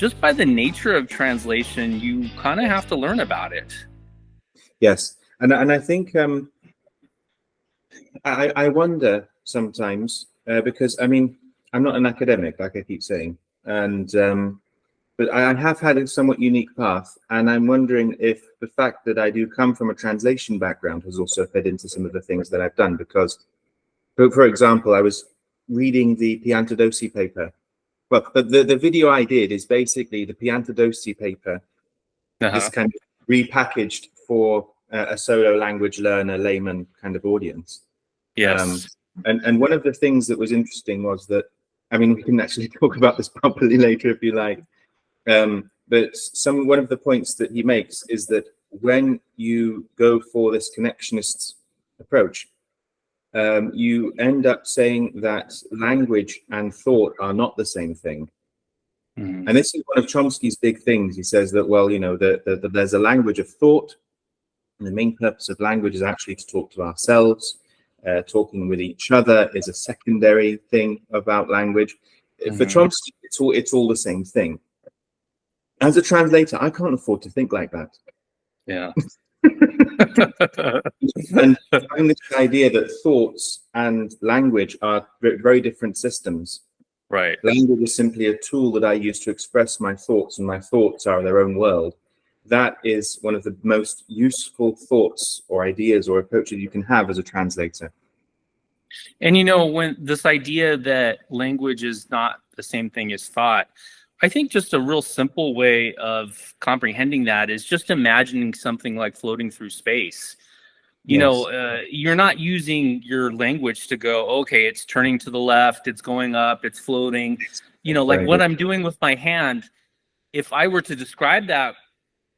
just by the nature of translation, you kind of have to learn about it. Yes, and I think I wonder sometimes because I mean I'm not an academic, like I keep saying, and but I have had a somewhat unique path, and I'm wondering if the fact that I do come from a translation background has also fed into some of the things that I've done. Because, for example, I was reading the Piantadosi paper. Well, the video I did is basically the Piantadosi paper, this kind of repackaged for a solo language learner, layman kind of audience. Yes. And one of the things that was interesting was that, I mean, we can actually talk about this properly later if you like. But one of the points that he makes is that when you go for this connectionist approach, you end up saying that language and thought are not the same thing. Mm-hmm. And this is one of Chomsky's big things. He says that, well, you know, there's a language of thought, and the main purpose of language is actually to talk to ourselves. Talking with each other is a secondary thing about language. Mm-hmm. For Chomsky, it's all the same thing. As a translator, I can't afford to think like that. Yeah. And having this idea that thoughts and language are very different systems. Right. Language is simply a tool that I use to express my thoughts, and my thoughts are their own world. That is one of the most useful thoughts or ideas or approaches you can have as a translator. And, you know, when this idea that language is not the same thing as thought, I think just a real simple way of comprehending that is just imagining something like floating through space. You know, you're not using your language to go, okay, it's turning to the left, it's going up, it's floating. You know, like what I'm doing with my hand, if I were to describe that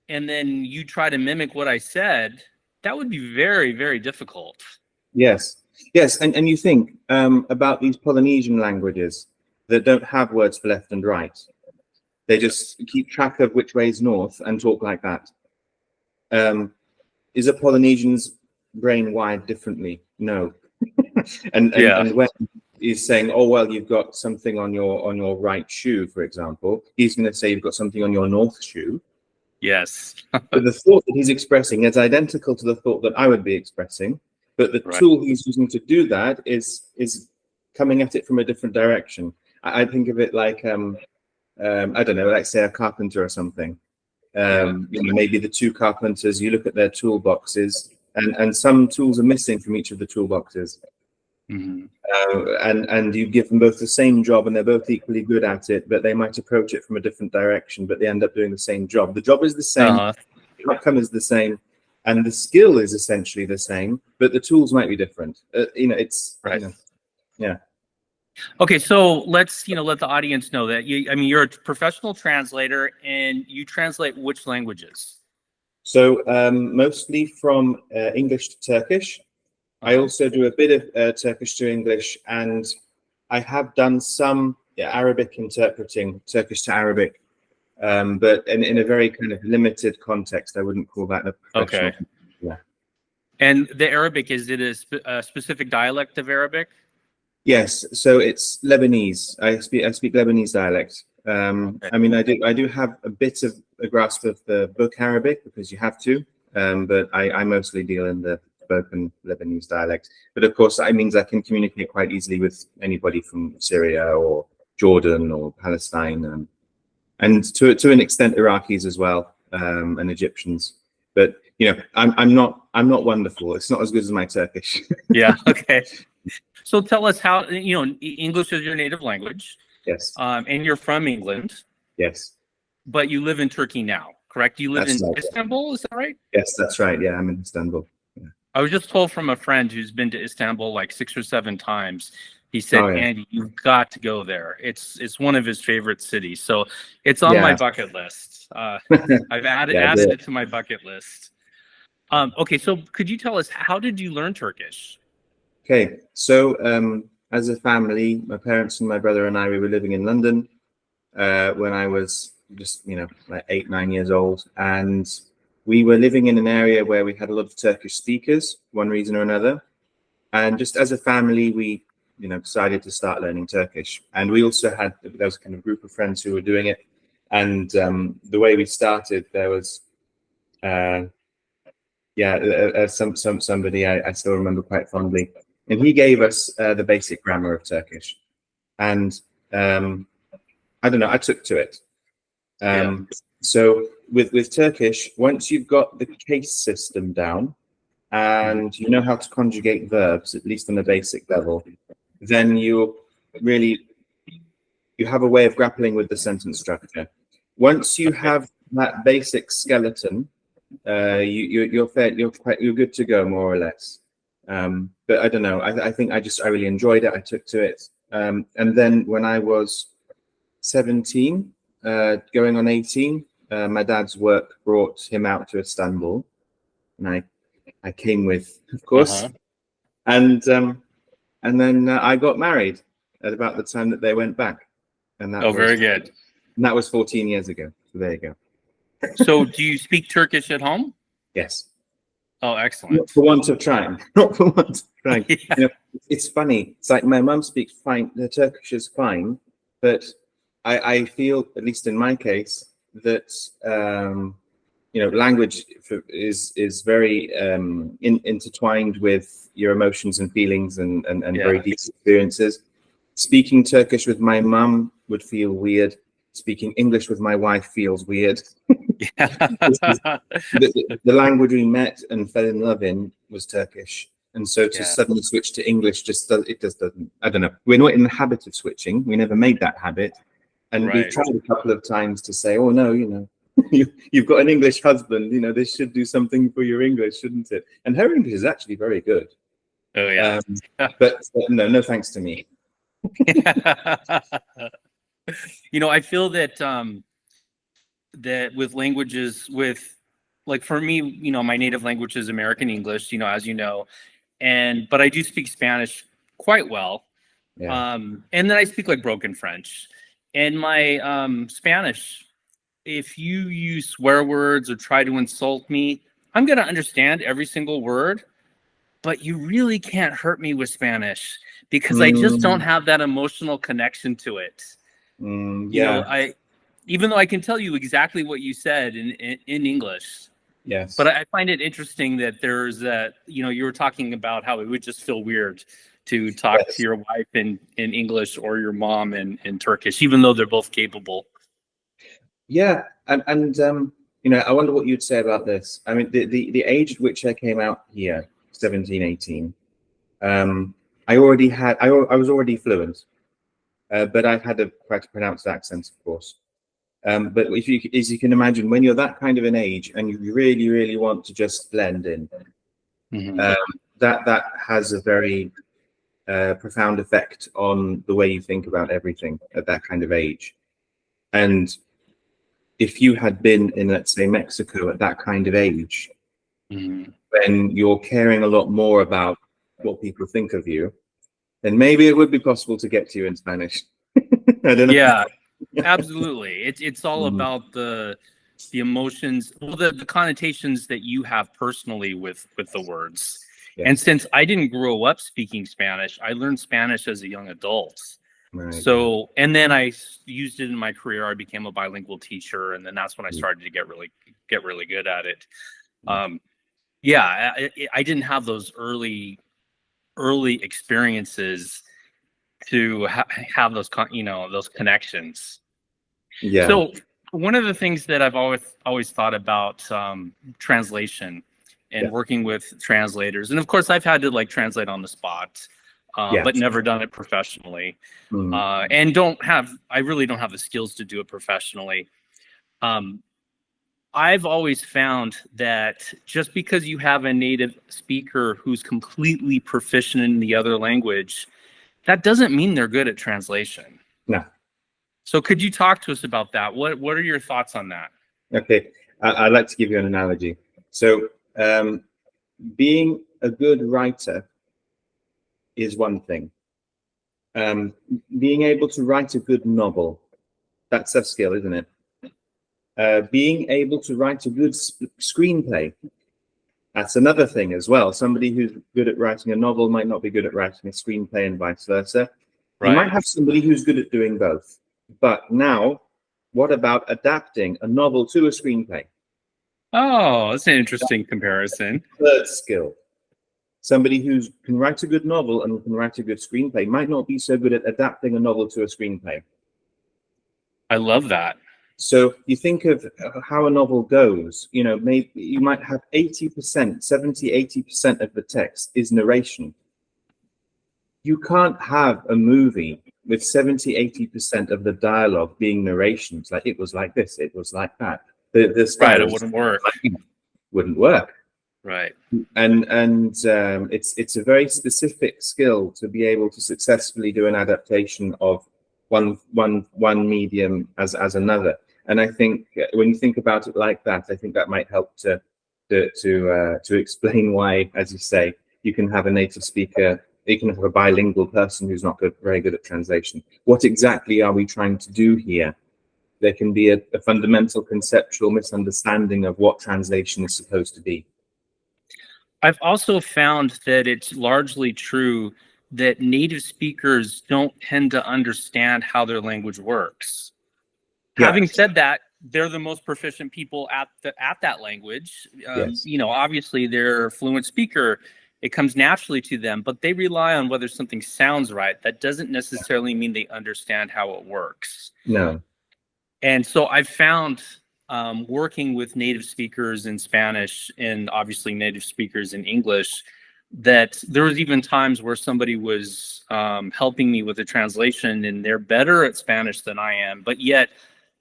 and then you try to mimic what I said, that would be very, very difficult. Yes. Yes. And you think about these Polynesian languages that don't have words for left and right. They just keep track of which way is north and talk like that. Is a Polynesian's brain wired differently? No. and when he's saying, oh, well, you've got something on your right shoe, for example, he's going to say you've got something on your north shoe. Yes. But the thought that he's expressing is identical to the thought that I would be expressing. But the tool he's using to do that is coming at it from a different direction. I think of it like, I don't know, like say a carpenter or something. You know, maybe the two carpenters, you look at their toolboxes, and some tools are missing from each of the toolboxes. Mm-hmm. And you give them both the same job, and they're both equally good at it, but they might approach it from a different direction, but they end up doing the same job. The job is the same, the outcome is the same, and the skill is essentially the same, but the tools might be different. You know, it's right. You know, yeah. Okay, so let's let the audience know that you're a professional translator, and you translate which languages? So mostly from English to Turkish. I also do a bit of Turkish to English, and I have done some Arabic interpreting, Turkish to Arabic, but in a very kind of limited context. I wouldn't call that a professional. Okay. Yeah. And the Arabic, is it a specific dialect of Arabic? Yes, so it's Lebanese. I speak Lebanese dialect. I mean, I do have a bit of a grasp of the book Arabic because you have to, but I mostly deal in the spoken Lebanese dialect. But of course, that means I can communicate quite easily with anybody from Syria or Jordan or Palestine, and to an extent Iraqis as well, and Egyptians. But you know, I'm not wonderful. It's not as good as my Turkish. Yeah. Okay. So tell us how, English is your native language. Yes. And you're from England. Yes. But you live in Turkey now, correct? You live in Istanbul, is that right? Yes, that's right. Yeah, I'm in Istanbul. Yeah. I was just told from a friend who's been to Istanbul like 6 or 7 times. He said, Andy, you've got to go there. It's one of his favorite cities. So it's on my bucket list. I've added it to my bucket list. Okay, so could you tell us, how did you learn Turkish? Okay, so as a family, my parents and my brother and I, we were living in London when I was just, like 8, 9 years old. And we were living in an area where we had a lot of Turkish speakers, one reason or another. And just as a family, we, decided to start learning Turkish. And we also had, there was a kind of group of friends who were doing it. And the way we started, there was somebody I still remember quite fondly, and he gave us the basic grammar of Turkish, and I don't know, I took to it. So with Turkish, once you've got the case system down and you know how to conjugate verbs, at least on a basic level, then you have a way of grappling with the sentence structure. Once you have that basic skeleton, you're good to go, more or less. But I don't know. I think I really enjoyed it. I took to it, and then when I was 17, going on 18, my dad's work brought him out to Istanbul, and I came with, of course, and then I got married at about the time that they went back, and that was very good. And that was 14 years ago. So there you go. So do you speak Turkish at home? Yes. Oh, excellent. Not for want of trying. Not for want of trying. Yeah. You know, it's funny. It's like my mum speaks fine. The Turkish is fine, but I feel, at least in my case, that language is very intertwined with your emotions and feelings and very deep experiences. Speaking Turkish with my mum would feel weird. Speaking English with my wife feels weird. The language we met and fell in love in was Turkish, and so to suddenly switch to English just doesn't. I don't know. We're not in the habit of switching. We never made that habit, and we've tried a couple of times to say, "Oh no, you've got an English husband. This should do something for your English, shouldn't it?" And her English is actually very good. Oh yeah. But no thanks to me. I feel that that with languages, for me, my native language is American English, as you know, but I do speak Spanish quite well. And then I speak like broken French. And my Spanish, if you use swear words or try to insult me, I'm going to understand every single word, but you really can't hurt me with Spanish because I just don't have that emotional connection to it. Even though I can tell you exactly what you said in English. Yes. But I find it interesting that there's you were talking about how it would just feel weird to talk to your wife in English or your mom in Turkish, even though they're both capable. Yeah. And I wonder what you'd say about this. I mean, the age at which I came out here, 17, 18, I was already fluent. But I've had quite a pronounced accent, of course. But as you can imagine, when you're that kind of an age and you really, really want to just blend in, that has a very profound effect on the way you think about everything at that kind of age. And if you had been in, let's say, Mexico at that kind of age, then you're caring a lot more about what people think of you, then maybe it would be possible to get to you in Spanish. I don't know. Yeah, absolutely. It's all about the emotions, the connotations that you have personally with the words. Yeah. And since I didn't grow up speaking Spanish, I learned Spanish as a young adult. Right. So, and then I used it in my career. I became a bilingual teacher, and then that's when I started to get really good at it. I didn't have those early experiences to have those those connections. Yeah. So one of the things that I've always thought about translation and working with translators, and of course I've had to translate on the spot, but never done it professionally, and I really don't have the skills to do it professionally. I've always found that just because you have a native speaker who's completely proficient in the other language, that doesn't mean they're good at translation. No. So could you talk to us about that? What are your thoughts on that? Okay, I'd like to give you an analogy. So being a good writer is one thing. Being able to write a good novel, that's a skill, isn't it? Being able to write a good screenplay, that's another thing as well. Somebody who's good at writing a novel might not be good at writing a screenplay and vice versa. Right. You might have somebody who's good at doing both. But now what about adapting a novel to a screenplay? Oh, that's an interesting comparison. Third skill. Somebody who can write a good novel and can write a good screenplay might not be so good at adapting a novel to a screenplay. I love that. So you think of how a novel goes, you know, maybe you might have 80%, 70, 80% of the text is narration. You can't have a movie with 70, 80% of the dialogue being narrations, like it was like this, it was like that. The style Right, it wouldn't work. Wouldn't work. Right. And it's a very specific skill to be able to successfully do an adaptation of one medium as another. And I think when you think about it like that, I think that might help to explain why, as you say, you can have a native speaker, you can have a bilingual person who's not very good at translation. What exactly are we trying to do here? There can be a fundamental conceptual misunderstanding of what translation is supposed to be. I've also found that it's largely true that native speakers don't tend to understand how their language works. Yes. Having said that, they're the most proficient people at that language. Yes. You know, obviously they're a fluent speaker. It comes naturally to them, but they rely on whether something sounds right. That doesn't necessarily mean they understand how it works. No. And so I've found working with native speakers in Spanish and obviously native speakers in English, that there was even times where somebody was helping me with a translation and they're better at Spanish than I am, but yet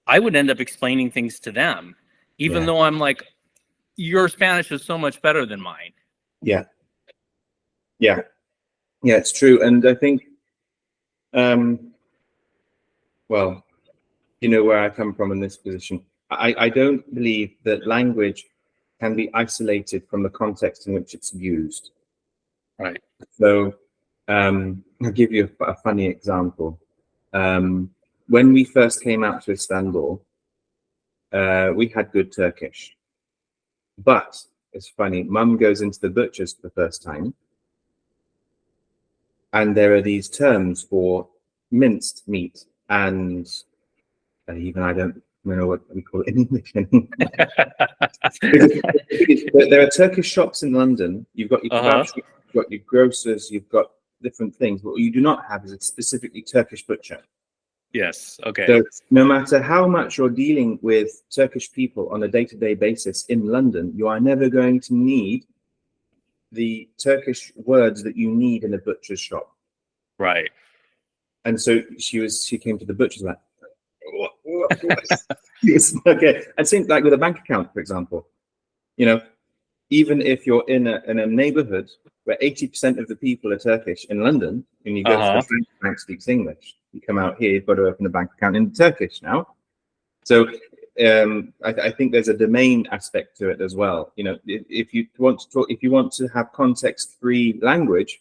I would end up explaining things to them, even though I'm like, your Spanish is so much better than mine. Yeah. Yeah. Yeah, it's true. And I think, well, you know where I come from in this position. I don't believe that language can be isolated from the context in which it's used. Right. So I'll give you a funny example. When we first came out to Istanbul, we had good Turkish. But it's funny, Mum goes into the butcher's for the first time, and there are these terms for minced meat, and even I don't know what we call it in English anymore. There are Turkish shops in London. You've got your kebab shops, you've got your grocers, you've got different things. What you do not have is a specifically Turkish butcher. Yes. Okay. So no matter how much you're dealing with Turkish people on a day-to-day basis in London, you are never going to need the Turkish words that you need in a butcher's shop. Right. And so she came to the butcher's like, what? Yes, okay. I'd say like with a bank account, for example, you know, even if you're in a neighborhood where 80% of the people are Turkish in London, and you go to the bank speaks English, you come out here, you've got to open a bank account in Turkish now. So I think there's a domain aspect to it as well. You know, if you want to have context-free language,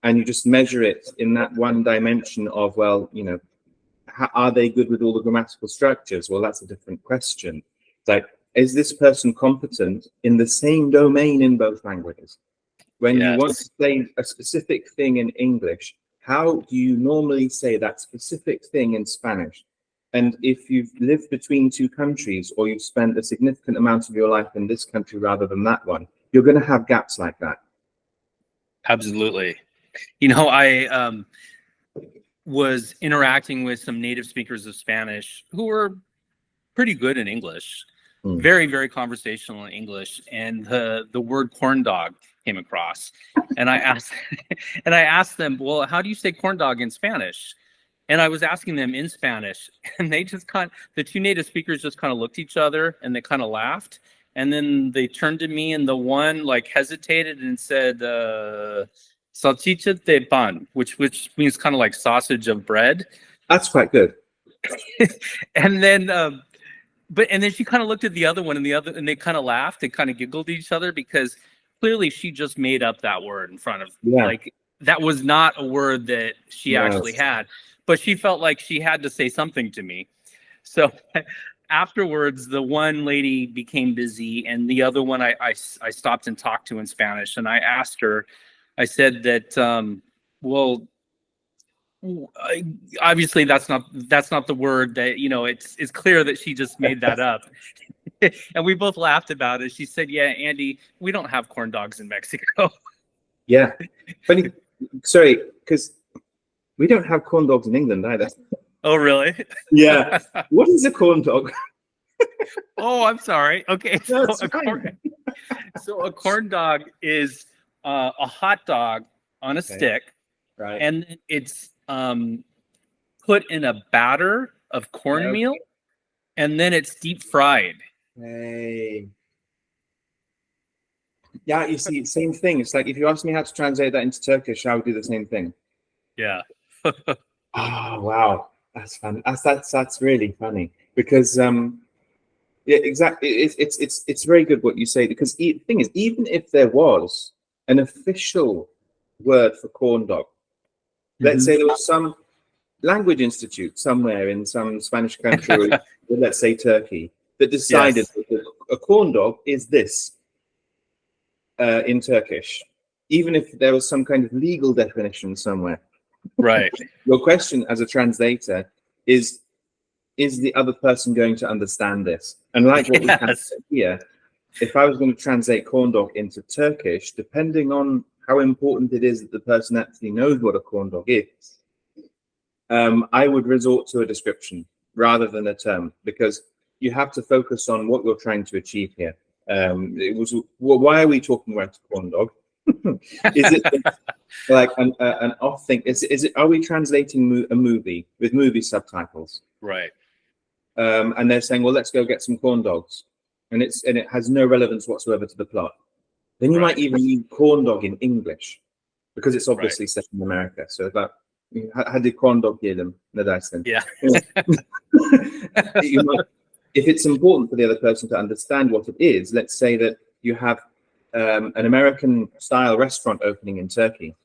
and you just measure it in that one dimension of, well, you know, are they good with all the grammatical structures? Well, that's a different question. It's like, is this person competent in the same domain in both languages? When you want to say a specific thing in English, how do you normally say that specific thing in Spanish? And if you've lived between two countries, or you've spent a significant amount of your life in this country rather than that one, you're going to have gaps like that. Absolutely. You know, I was interacting with some native speakers of Spanish who were pretty good in English, very, very conversational in English, and the word corn dog came across, and I asked them, well, how do you say corn dog in Spanish? And I was asking them in Spanish, and they just the two native speakers just kind of looked at each other and they kind of laughed, and then they turned to me, and the one like hesitated and said, salchicha de pan, which means kind of like sausage of bread. That's quite good. And then and then she kind of looked at the other one, and they kind of laughed and kind of giggled at each other, because clearly she just made up that word in front of like, that was not a word that she actually had, but she felt like she had to say something to me. So afterwards, the one lady became busy, and the other one I stopped and talked to in Spanish, and I asked her, I said that, well, Obviously that's not the word that, it's clear that she just made that up. And we both laughed about it. She said, yeah, Andy, we don't have corn dogs in Mexico. Yeah. Funny. Sorry, because we don't have corn dogs in England either. Oh, really? Yeah. What is a corn dog? Oh, I'm sorry. Okay. No, So a corn dog is a hot dog on a stick, Right. and it's put in a batter of cornmeal, and then it's deep fried. Hey. Yeah, you see, same thing. It's like if you ask me how to translate that into Turkish, I would do the same thing. Yeah. Oh, wow. That's fun. That's really funny because yeah, exactly. It's very good what you say, because the thing is, even if there was an official word for corn dog, let's say there was some language institute somewhere in some Spanish country, or let's say Turkey, that decided that a corn dog is this in Turkish, even if there was some kind of legal definition somewhere. Right. Your question as a translator is the other person going to understand this? And like what we have here, if I was going to translate corn dog into Turkish, depending on how important it is that the person actually knows what a corn dog is, I would resort to a description rather than a term, because you have to focus on what you're trying to achieve here. It was, well, why are we talking about a corn dog? Is it like an off thing? Is it? Are we translating a movie with movie subtitles? Right. And they're saying, well, let's go get some corn dogs, and it has no relevance whatsoever to the plot. Then you might even need corn dog in English, because it's obviously set in America. So it's like, how did corn dog hear them? Yeah. You might, if it's important for the other person to understand what it is, let's say that you have an American style restaurant opening in Turkey.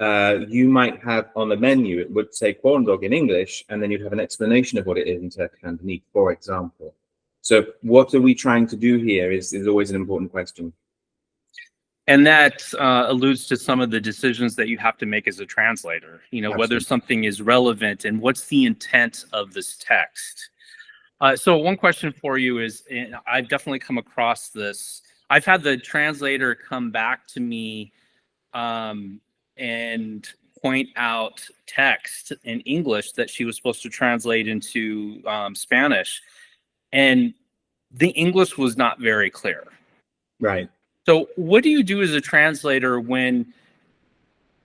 You might have on the menu, it would say corn dog in English, and then you'd have an explanation of what it is in Turkish underneath, for example. So what are we trying to do here is always an important question. And that alludes to some of the decisions that you have to make as a translator, whether something is relevant and what's the intent of this text. So one question for you is, and I've definitely come across this. I've had the translator come back to me and point out text in English that she was supposed to translate into Spanish, and the English was not very clear. Right. So what do you do as a translator when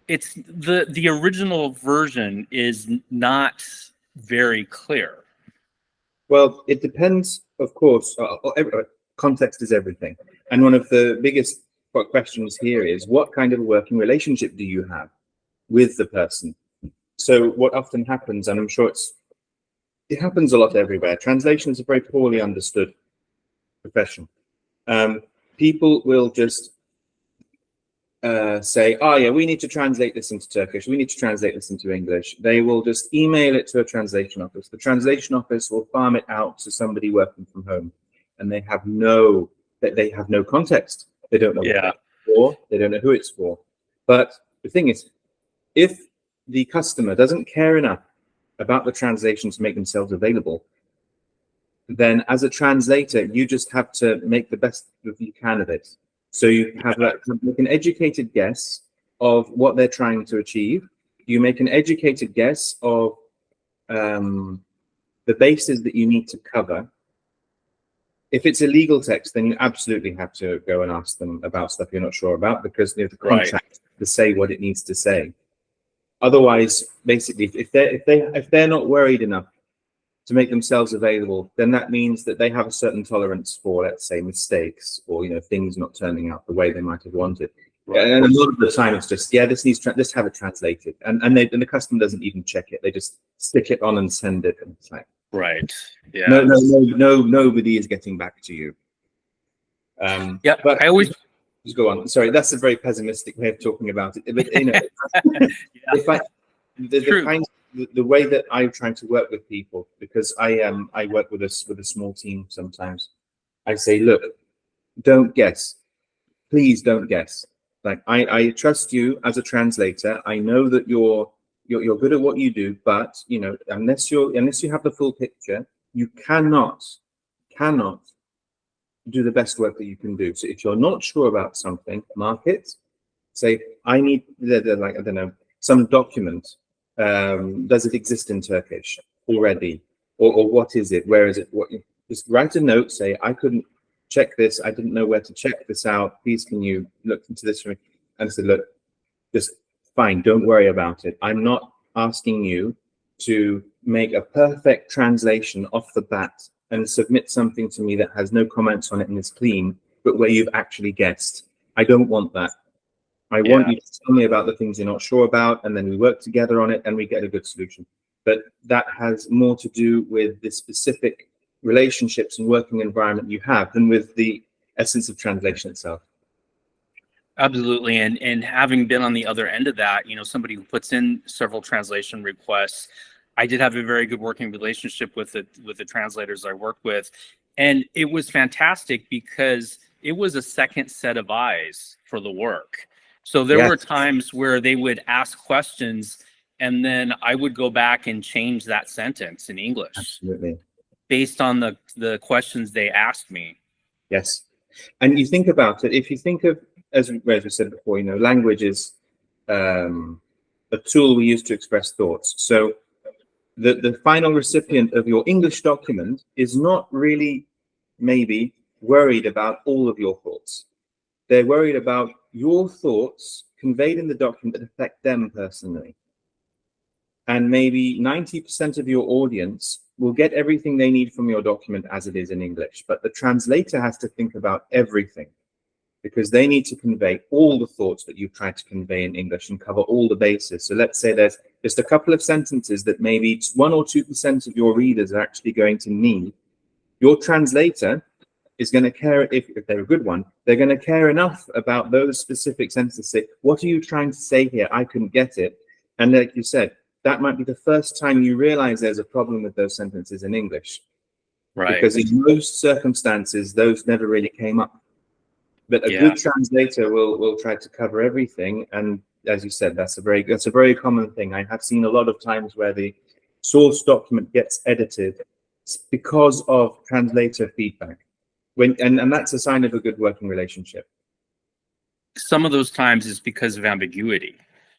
it's the original version is not very clear? Well, it depends, of course. Context is everything. And one of the biggest questions here is, what kind of a working relationship do you have with the person? So what often happens, and I'm sure it happens a lot everywhere, translation is a very poorly understood profession. People will just say, oh yeah, we need to translate this into Turkish, we need to translate this into English. They will just email it to a translation office. The translation office will farm it out to somebody working from home, and they have no context. They don't know what it's for, they don't know who it's for. But the thing is, if the customer doesn't care enough about the translation to make themselves available, then as a translator, you just have to make the best that you can of it. So you have make an educated guess of what they're trying to achieve. You make an educated guess of the bases that you need to cover. If it's a legal text, then you absolutely have to go and ask them about stuff you're not sure about, because the contract to say what it needs to say. Otherwise, basically, if they're not worried enough to make themselves available, then that means that they have a certain tolerance for, let's say, mistakes, or things not turning out the way they might have wanted. And a lot of the time, it's just, yeah, this needs let's have it translated, and the customer doesn't even check it; they just stick it on and send it, and it's like, nobody is getting back to you. But I always just go on. Sorry, that's a very pessimistic way of talking about it. But the way that I'm trying to work with people, because I work with a small team sometimes, I say, look, don't guess. Please don't guess. Like, I trust you as a translator. I know that you're you're good at what you do, but you know, unless you have the full picture, you cannot do the best work that you can do. So if you're not sure about something, mark it. Say, I need like, I don't know, some document. Does it exist in Turkish already, or what is it? Where is it? What? Just write a note. Say, I couldn't check this. I didn't know where to check this out. Please, can you look into this for me? And say, look, just fine. Don't worry about it. I'm not asking you to make a perfect translation off the bat and submit something to me that has no comments on it and is clean, but where you've actually guessed. I don't want that. I want you to tell me about the things you're not sure about, and then we work together on it and we get a good solution. But that has more to do with the specific relationships and working environment you have than with the essence of translation itself. Absolutely. And having been on the other end of that, you know, somebody who puts in several translation requests, I did have a very good working relationship with the translators I work with. And it was fantastic because it was a second set of eyes for the work. So there were times where they would ask questions and then I would go back and change that sentence in English. Absolutely. Based on the questions they asked me. Yes. And you think about it, if you think of, as we said before, you know, language is a tool we use to express thoughts. So the final recipient of your English document is not really maybe worried about all of your thoughts. They're worried about your thoughts conveyed in the document that affect them personally. And maybe 90% of your audience will get everything they need from your document as it is in English. But the translator has to think about everything because they need to convey all the thoughts that you've tried to convey in English and cover all the bases. So let's say there's just a couple of sentences that maybe 1 or 2% of your readers are actually going to need. Your translator is going to care, if they're a good one, they're going to care enough about those specific sentences. Say, what are you trying to say here? I couldn't get it. And like you said, that might be the first time you realize there's a problem with those sentences in English. Right. Because in most circumstances, those never really came up. But a good translator will try to cover everything. And as you said, that's a very common thing. I have seen a lot of times where the source document gets edited because of translator feedback. And that's a sign of a good working relationship. Some of those times is because of ambiguity.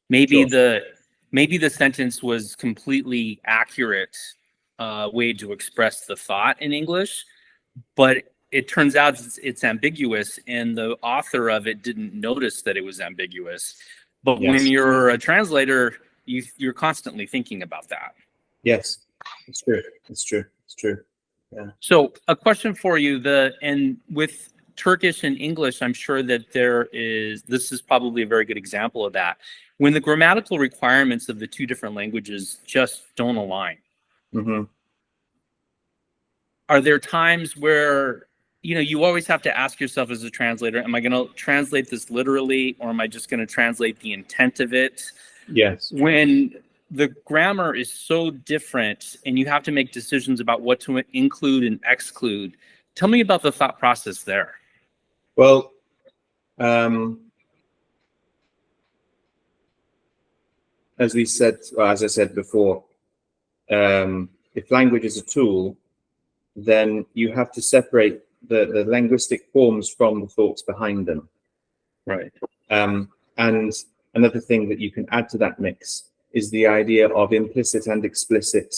Maybe the sentence was completely accurate way to express the thought in English, but it turns out it's ambiguous and the author of it didn't notice that it was ambiguous. But when you're a translator, you're constantly thinking about that. Yes, it's true. It's true. It's true. Yeah. So a question for you, and with Turkish and English, I'm sure that this is probably a very good example of that. When the grammatical requirements of the two different languages just don't align. Mm-hmm. Are there times where, you know, you always have to ask yourself as a translator, am I going to translate this literally, or am I just going to translate the intent of it? Yes. When the grammar is so different and you have to make decisions about what to include and exclude, tell me about the thought process there. Well, as I said before, if language is a tool, then you have to separate the linguistic forms from the thoughts behind them. Right. And another thing that you can add to that mix is the idea of implicit and explicit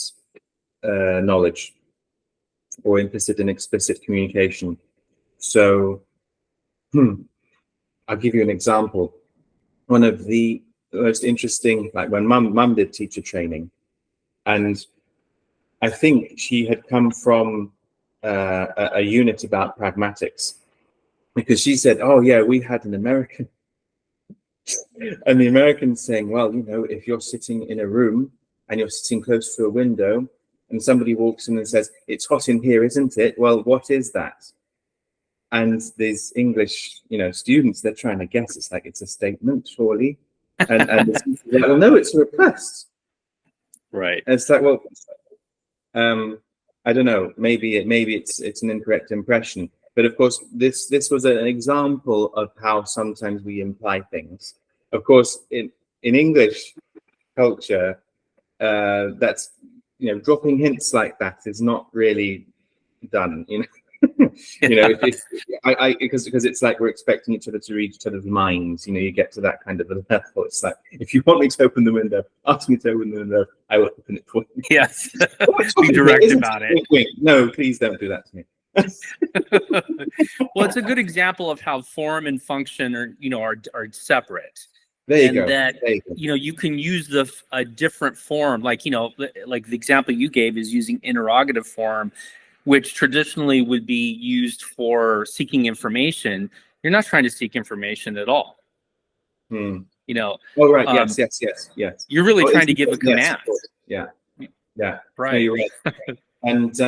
knowledge, or implicit and explicit communication. So I'll give you an example. One of the most interesting, like when mum did teacher training, and I think she had come from a unit about pragmatics, because she said, oh yeah, we had an American, and the American's saying, well, you know, if you're sitting in a room and you're sitting close to a window and somebody walks in and says, it's hot in here, isn't it? Well, what is that? And these English, you know, students, they're trying to guess. It's like, it's a statement, surely. And like, well, no, it's a request. Right. And it's like, well, I don't know. Maybe it's an incorrect impression. But of course, this was an example of how sometimes we imply things. Of course, in English, culture, that's, you know, dropping hints like that is not really done, you know. You know, because it's like we're expecting each other to read each other's minds. You know, you get to that kind of a level. It's like, if you want me to open the window, ask me to open the window. I will open it for you. Yes, be direct about it. Wait, no, please don't do that to me. Well, it's a good example of how form and function are, you know, are separate. There you and go. that, there you go. you know, you can use a different form, like, you know, like the example you gave is using interrogative form, which traditionally would be used for seeking information. You're not trying to seek information at all. You know. Oh, right. Yes. You're really well, trying to give a command. Yes, yeah. Right. No, you're right. And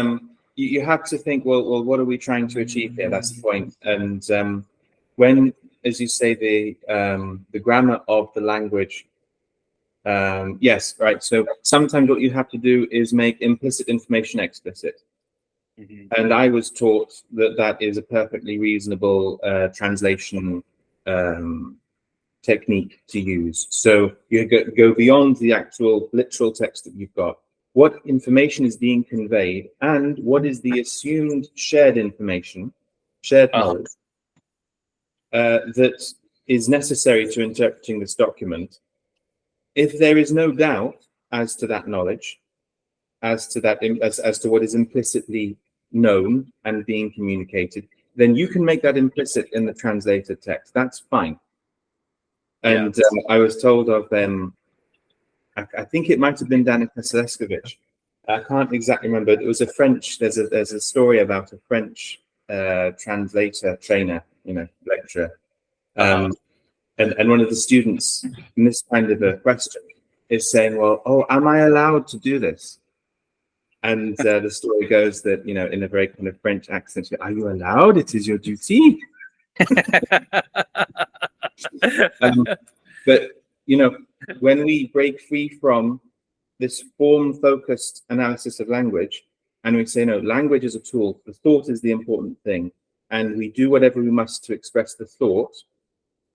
you have to think, well, what are we trying to achieve here? That's the point. And when, as you say, the grammar of the language, yes, right. So sometimes what you have to do is make implicit information explicit. And I was taught that that is a perfectly reasonable translation technique to use. So you go beyond the actual literal text that you've got. What information is being conveyed, and what is the assumed shared information, shared knowledge, that is necessary to interpreting this document. If there is no doubt as to that knowledge, as to what is implicitly known and being communicated, then you can make that implicit in the translated text. That's fine. And I was told of I think it might have been Danica Seleskovich. I can't exactly remember. It was a French. There's a story about a French translator trainer, you know, lecturer, and one of the students in this kind of a question is saying, "Well, oh, am I allowed to do this?" And the story goes that, you know, in a very kind of French accent, "Are you allowed? It is your duty." But, you know, when we break free from this form-focused analysis of language, and we say, no, language is a tool, the thought is the important thing, and we do whatever we must to express the thought.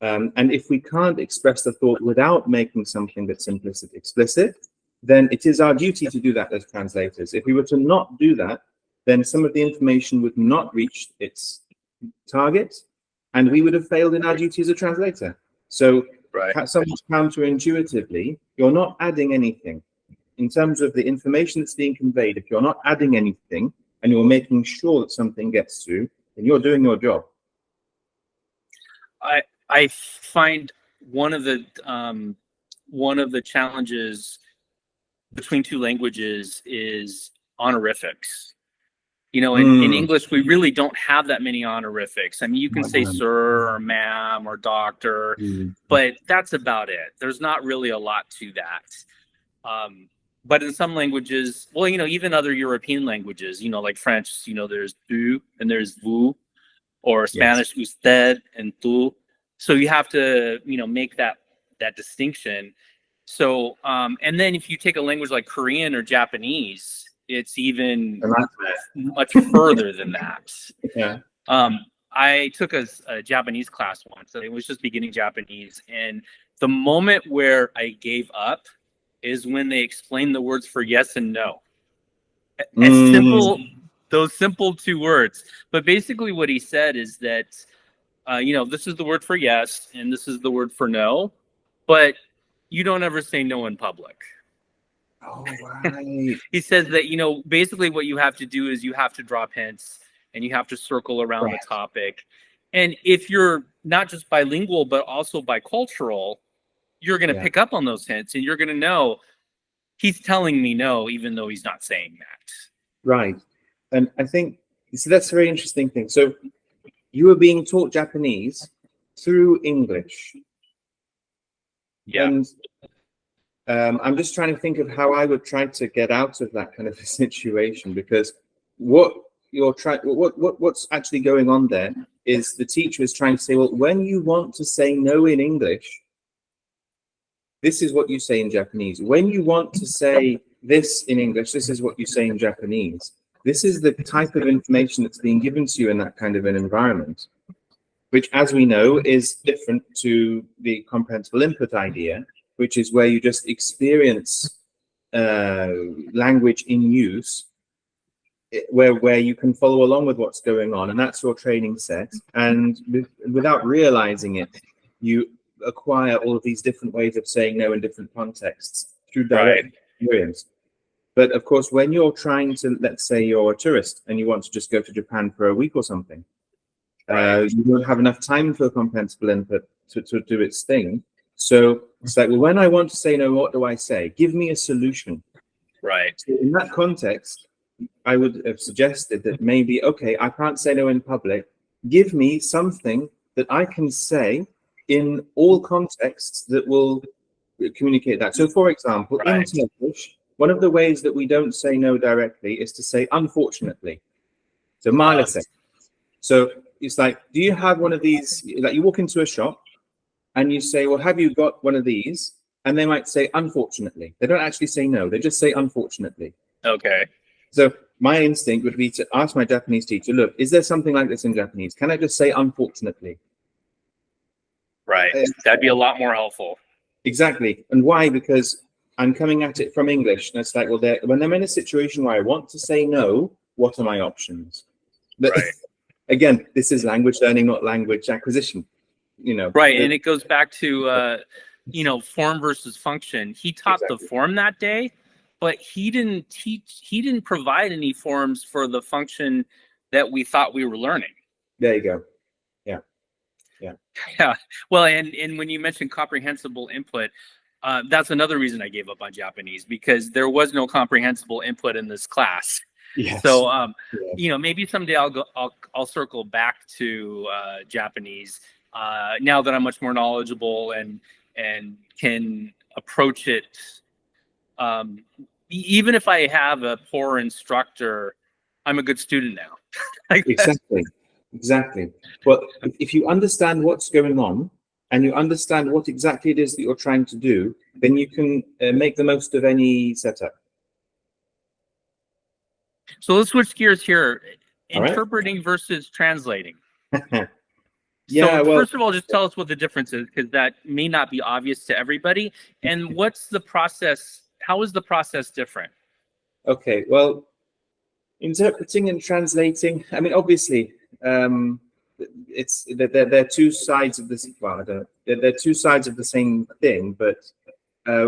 And if we can't express the thought without making something that's implicit explicit, then it is our duty to do that as translators. If we were to not do that, then some of the information would not reach its target, and we would have failed in our duty as a translator. So somewhat counterintuitively, you're not adding anything. In terms of the information that's being conveyed, if you're not adding anything and you're making sure that something gets through, then you're doing your job. I find one of the challenges between two languages is honorifics. You know, in English, we really don't have that many honorifics. I mean, you can say sir or ma'am or doctor, but that's about it. There's not really a lot to that. But in some languages, well, you know, even other European languages, you know, like French, you know, there's tu and there's vous, or Spanish, usted and tú. So you have to, you know, make that distinction. So, and then if you take a language like Korean or Japanese, it's even much further than that. I took a Japanese class once, so it was just beginning Japanese, and the moment where I gave up is when they explained the words for yes and no. As simple, those simple two words. But basically what he said is that, you know, this is the word for yes, and this is the word for no, but you don't ever say no in public. Oh, right. He says that, you know, basically what you have to do is you have to drop hints and you have to circle around the topic. And if you're not just bilingual, but also bicultural, you're going to pick up on those hints and you're going to know he's telling me no, even though he's not saying that. Right. And I think, so that's a very interesting thing. So you were being taught Japanese through English. And I'm just trying to think of how I would try to get out of that kind of a situation, because what's actually going on there is the teacher is trying to say, well, when you want to say no in English, this is what you say in Japanese. When you want to say this in English, this is what you say in Japanese. This is the type of information that's being given to you in that kind of an environment, which, as we know, is different to the comprehensible input idea. which is where you just experience language in use, where you can follow along with what's going on, and that's your training set. And without realizing it, you acquire all of these different ways of saying no in different contexts through direct experience. But of course, when you're trying to, let's say you're a tourist and you want to just go to Japan for a week or something, you don't have enough time for comprehensible input to do its thing. So it's like, well, when I want to say no, what do I say? Give me a solution. Right. So in that context, I would have suggested that maybe, okay, I can't say no in public. Give me something that I can say in all contexts that will communicate that. So, for example, in Turkish, one of the ways that we don't say no directly is to say unfortunately. So, maalesef. So it's like, do you have one of these? Like, you walk into a shop and you say, well, have you got one of these? And they might say, unfortunately. They don't actually say no. They just say, unfortunately. Okay. So my instinct would be to ask my Japanese teacher, look, is there something like this in Japanese? Can I just say unfortunately? Right. That'd be a lot more helpful. Exactly. And why? Because I'm coming at it from English. And it's like, well, when I'm in a situation where I want to say no, what are my options? But, again, this is language learning, not language acquisition. Right. And it goes back to, form versus function. He taught the form that day, but he didn't provide any forms for the function that we thought we were learning. There you go. Yeah. Well, and when you mentioned comprehensible input, that's another reason I gave up on Japanese, because there was no comprehensible input in this class. Yes. So, maybe someday I'll circle back to Japanese now that I'm much more knowledgeable and can approach it. Even if I have a poor instructor, I'm a good student now. Exactly. Well, if you understand what's going on and you understand what exactly it is that you're trying to do, then you can make the most of any setup. So let's switch gears here. All right. Interpreting versus translating. Yeah. So well, first of all, just tell us what the difference is, because that may not be obvious to everybody. And what's the process? How is the process different? Okay. Well, interpreting and translating. I mean, obviously, it's they're two sides of this. Well, they're two sides of the same thing. But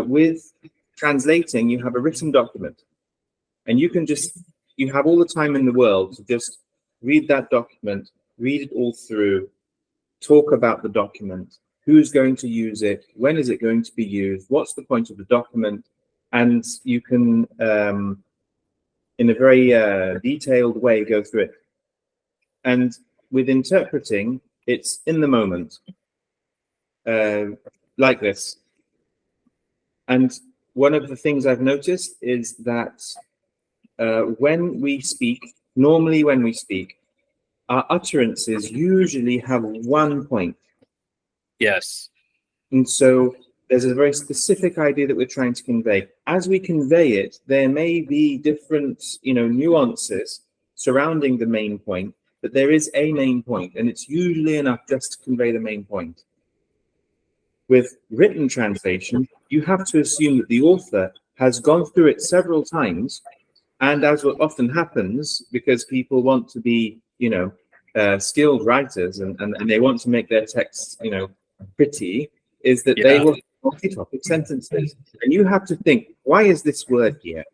with translating, you have a written document, and you have all the time in the world to just read that document, read it all through, talk about the document, who's going to use it, when is it going to be used, what's the point of the document, and you can, in a very detailed way, go through it. And with interpreting, it's in the moment, like this. And one of the things I've noticed is that when we speak, our utterances usually have one point. Yes. And so there's a very specific idea that we're trying to convey. As we convey it, there may be different, nuances surrounding the main point, but there is a main point, and it's usually enough just to convey the main point. With written translation, you have to assume that the author has gone through it several times, and as what often happens, because people want to be, skilled writers and they want to make their texts, pretty, is that they will have multi-topic sentences. And you have to think, why is this word here?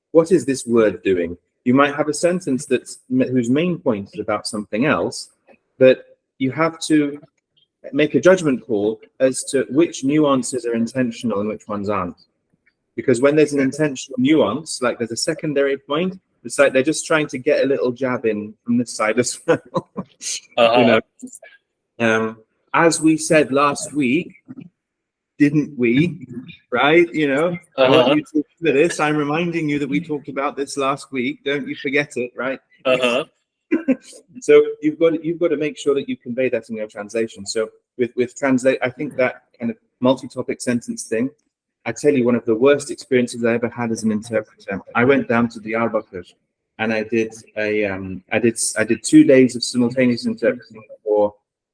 What is this word doing? You might have a sentence whose main point is about something else, but you have to make a judgment call as to which nuances are intentional and which ones aren't. Because when there's an intentional nuance, like there's a secondary point, it's like they're just trying to get a little jab in from this side as well. As we said last week, didn't we? Right? I want you to for this. I'm reminding you that we talked about this last week. Don't you forget it, right? So you've got to make sure that you convey that in your translation. So with translate, I think that kind of multi-topic sentence thing, I tell you, one of the worst experiences I ever had as an interpreter. I went down to Diyarbakir and I did 2 days of simultaneous interpreting for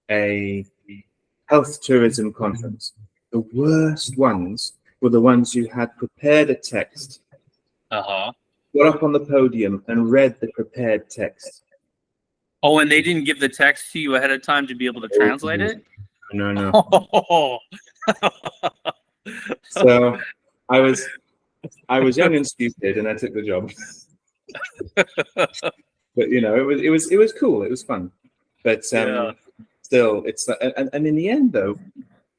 a health tourism conference. the worst ones were the ones who had prepared a text, got up on the podium and read the prepared text. Oh, and they didn't give the text to you ahead of time to be able to translate it? No. Oh. So I was young and stupid, and I took the job. But you know, it was cool. It was fun. But still, it's and in the end, though,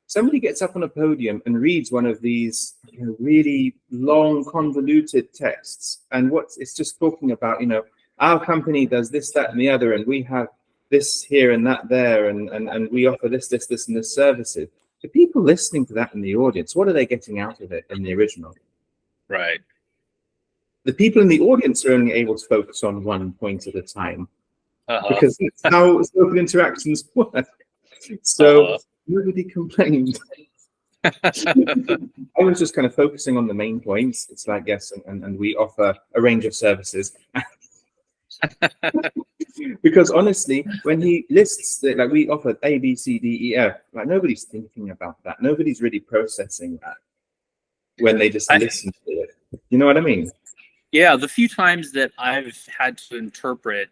somebody gets up on a podium and reads one of these really long, convoluted texts, and it's just talking about, our company does this, that, and the other, and we have this here and that there, and we offer this, and this services. The people listening to that in the audience, what are they getting out of it in the original? Right. The people in the audience are only able to focus on one point at a time, because that's how spoken interactions work. So nobody complained. I was just kind of focusing on the main points. It's like, yes, and we offer a range of services. Because honestly, when he lists it, like we offered A, B, C, D, E, F, like nobody's thinking about that. Nobody's really processing that when they just listen to it. You know what I mean? Yeah, the few times that I've had to interpret,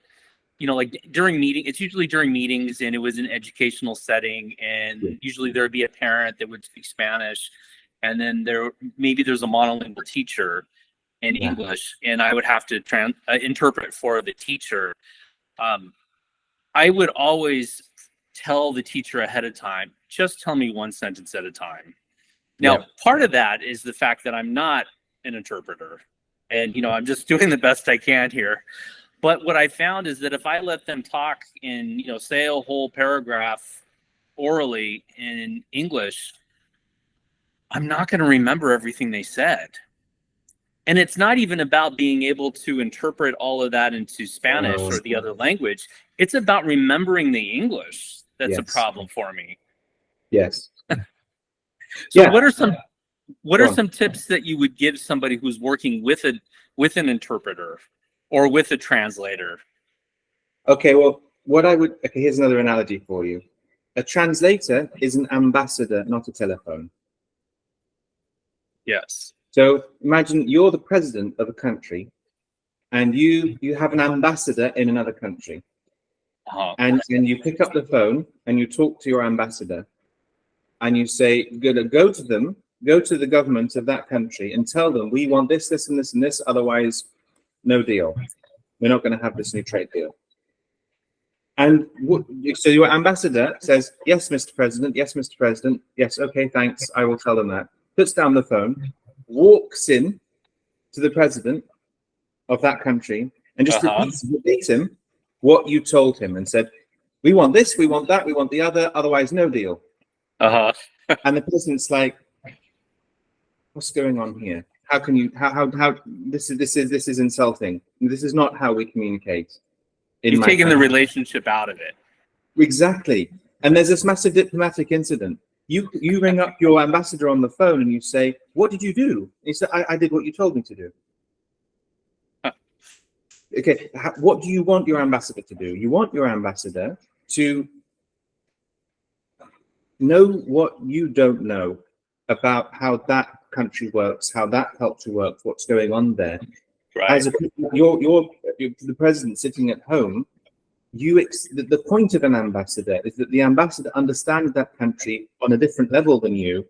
like during it's usually during meetings, and it was an educational setting, and usually there'd be a parent that would speak Spanish, and then there's a monolingual teacher in English, and I would have to interpret for the teacher. I would always tell the teacher ahead of time, just tell me one sentence at a time. Now, part of that is the fact that I'm not an interpreter, and I'm just doing the best I can here. But what I found is that if I let them talk in, say a whole paragraph orally in English, I'm not going to remember everything they said. And it's not even about being able to interpret all of that into Spanish or the other language. It's about remembering the English that's a problem for me. Yes. So what are some tips that you would give somebody who's working with an interpreter or with a translator? Okay, well, here's another analogy for you. A translator is an ambassador, not a telephone. Yes. So imagine you're the president of a country, and you have an ambassador in another country. And you pick up the phone and you talk to your ambassador, and you say, go to the government of that country and tell them we want this, this, and this, and this, otherwise no deal. We're not going to have this new trade deal. And so your ambassador says, yes, Mr. President, yes, Mr. President, yes, okay, thanks, I will tell them that. Puts down the phone, walks in to the president of that country, and just repeats verbatim what you told him and said, we want this, we want that, we want the other, otherwise no deal. And the president's like, what's going on here? How can you, how this is insulting. This is not how we communicate. You've taken the relationship out of it. Exactly. And there's this massive diplomatic incident. You ring up your ambassador on the phone and you say, what did you do? He said, I did what you told me to do. Okay, what do you want your ambassador to do? You want your ambassador to know what you don't know about how that country works, how that culture works, what's going on there. Right. As you're the president sitting at home, the point of an ambassador is that the ambassador understands that country on a different level than you.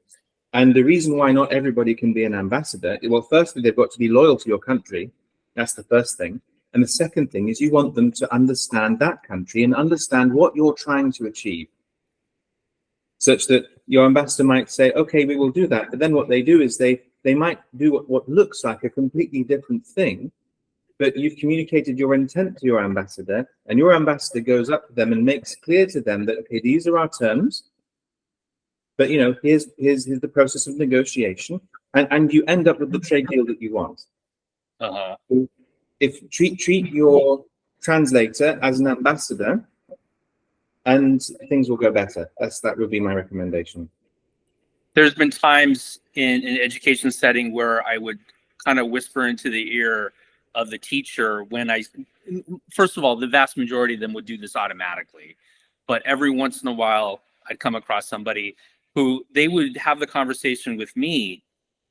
And the reason why not everybody can be an ambassador, well, firstly, they've got to be loyal to your country. That's the first thing. And the second thing is you want them to understand that country and understand what you're trying to achieve, such that your ambassador might say, okay, we will do that. But then what they do is they might do what looks like a completely different thing, but you've communicated your intent to your ambassador, and your ambassador goes up to them and makes clear to them that, okay, these are our terms, but here's the process of negotiation, and you end up with the trade deal that you want. If treat your translator as an ambassador, and things will go better. That would be my recommendation. There's been times in an education setting where I would kind of whisper into the ear of the teacher first of all, the vast majority of them would do this automatically, but every once in a while I'd come across somebody who they would have the conversation with me,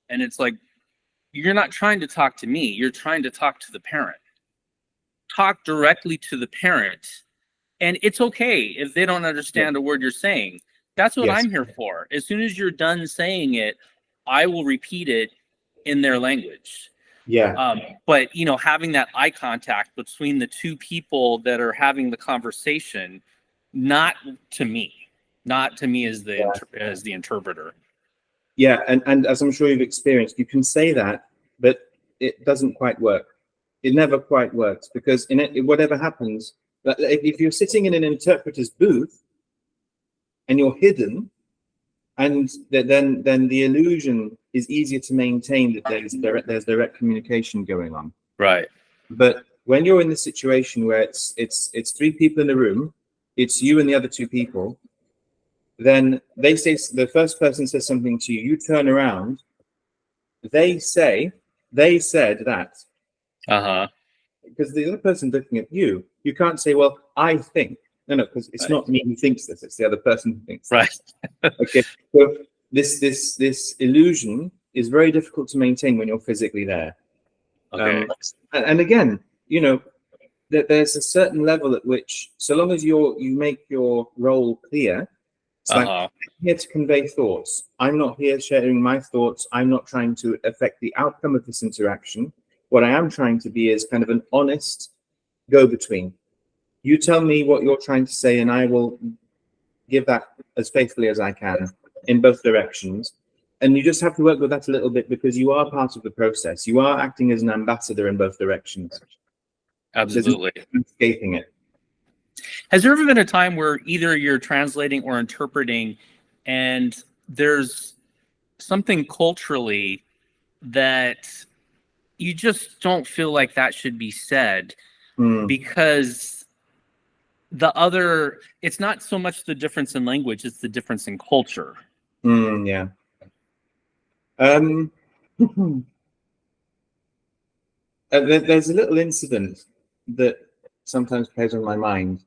and it's like, you're not trying to talk to me, you're trying to talk to the parent. Talk directly to the parent, and it's okay if they don't understand a word you're saying. That's what I'm here for. As soon as you're done saying it, I will repeat it in their language. But having that eye contact between the two people that are having the conversation, not to me as the interpreter. Yeah, and as I'm sure you've experienced, you can say that, but it doesn't quite work. It never quite works, because whatever happens, if you're sitting in an interpreter's booth and you're hidden, and then the illusion is easier to maintain that there's direct communication going on. Right. But when you're in the situation where it's three people in the room, it's you and the other two people, then they say, the first person says something to you, you turn around, they said that. Because the other person's looking at you. You can't say, well, I think. No, because it's not me who thinks this, it's the other person who thinks this. Okay, so this illusion is very difficult to maintain when you're physically there. Okay. And again, that there's a certain level at which, so long as you make your role clear, it's like, I'm here to convey thoughts. I'm not here sharing my thoughts. I'm not trying to affect the outcome of this interaction. What I am trying to be is kind of an honest go-between. You tell me what you're trying to say, and I will give that as faithfully as I can in both directions. And you just have to work with that a little bit, because you are part of the process. You are acting as an ambassador in both directions. Absolutely. Escaping it. Has there ever been a time where either you're translating or interpreting, and there's something culturally that you just don't feel like that should be said, because it's not so much the difference in language, it's the difference in culture. Yeah. There's a little incident that sometimes plays on my mind,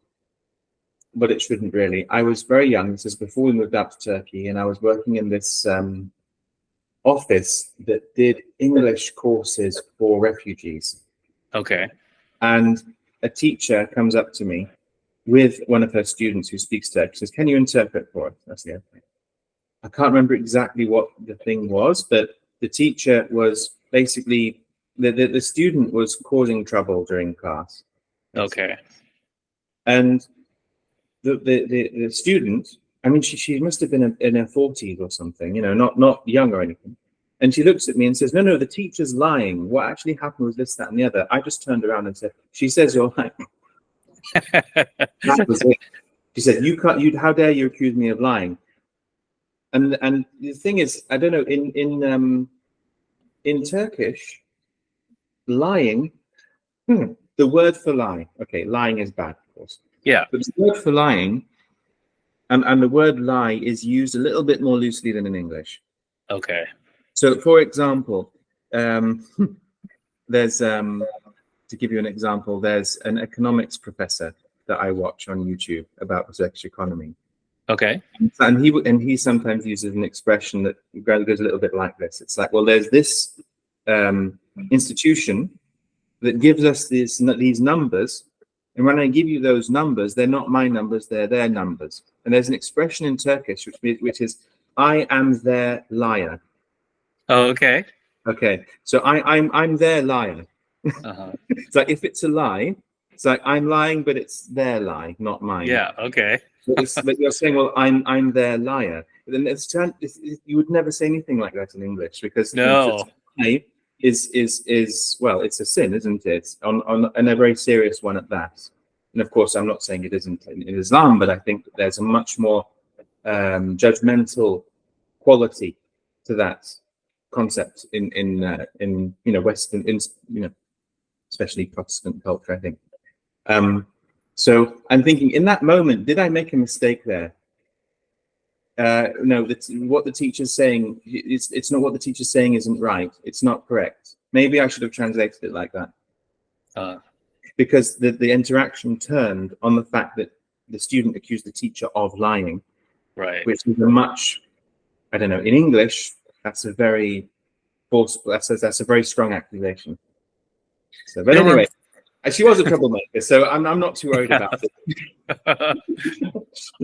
but it shouldn't really. I was very young. This is before we moved out to Turkey, and I was working in this office that did English courses for refugees. Okay. And a teacher comes up to me with one of her students who speaks Turkish, says, "Can you interpret for us?" That's the other thing. I can't remember exactly what the thing was, but the teacher was basically, the student was causing trouble during class. Okay. And the student, I mean, she must have been in her 40s or something, not young or anything. And she looks at me and says, no, the teacher's lying. What actually happened was this, that, and the other. I just turned around and said, she says you're lying. That was it. She said, how dare you accuse me of lying? And the thing is, I don't know, in Turkish, lying, the word for lie, okay, lying is bad, of course. Yeah. But the word for lying, and the word lie is used a little bit more loosely than in English. Okay. So, for example, there's, to give you an example, there's an economics professor that I watch on YouTube about the Turkish economy. Okay. And he sometimes uses an expression that goes a little bit like this. It's like, well, there's this institution that gives us these numbers, and when I give you those numbers, they're not my numbers, they're their numbers. And there's an expression in Turkish which is, I am their liar. Oh, okay. Okay, so I'm their liar. It's like, if it's a lie, it's like I'm lying, but it's their lie, not mine. Yeah. Okay. But you're saying, well, I'm their liar. But then you would never say anything like that in English, because no, lie is well, it's a sin, isn't it? On a very serious one at that. And of course, I'm not saying it isn't in Islam, but I think that there's a much more judgmental quality to that concept in Western, especially Protestant culture, I think. So I'm thinking, in that moment, did I make a mistake there? No, what the teacher's saying, it's not what the teacher's saying isn't right. It's not correct. Maybe I should have translated it like that. Because the interaction turned on the fact that the student accused the teacher of lying. Right. Which is a much I don't know, in English, that's a very forceful, that's a very strong accusation. So, but anyway, she was a troublemaker, so I'm not too worried about it.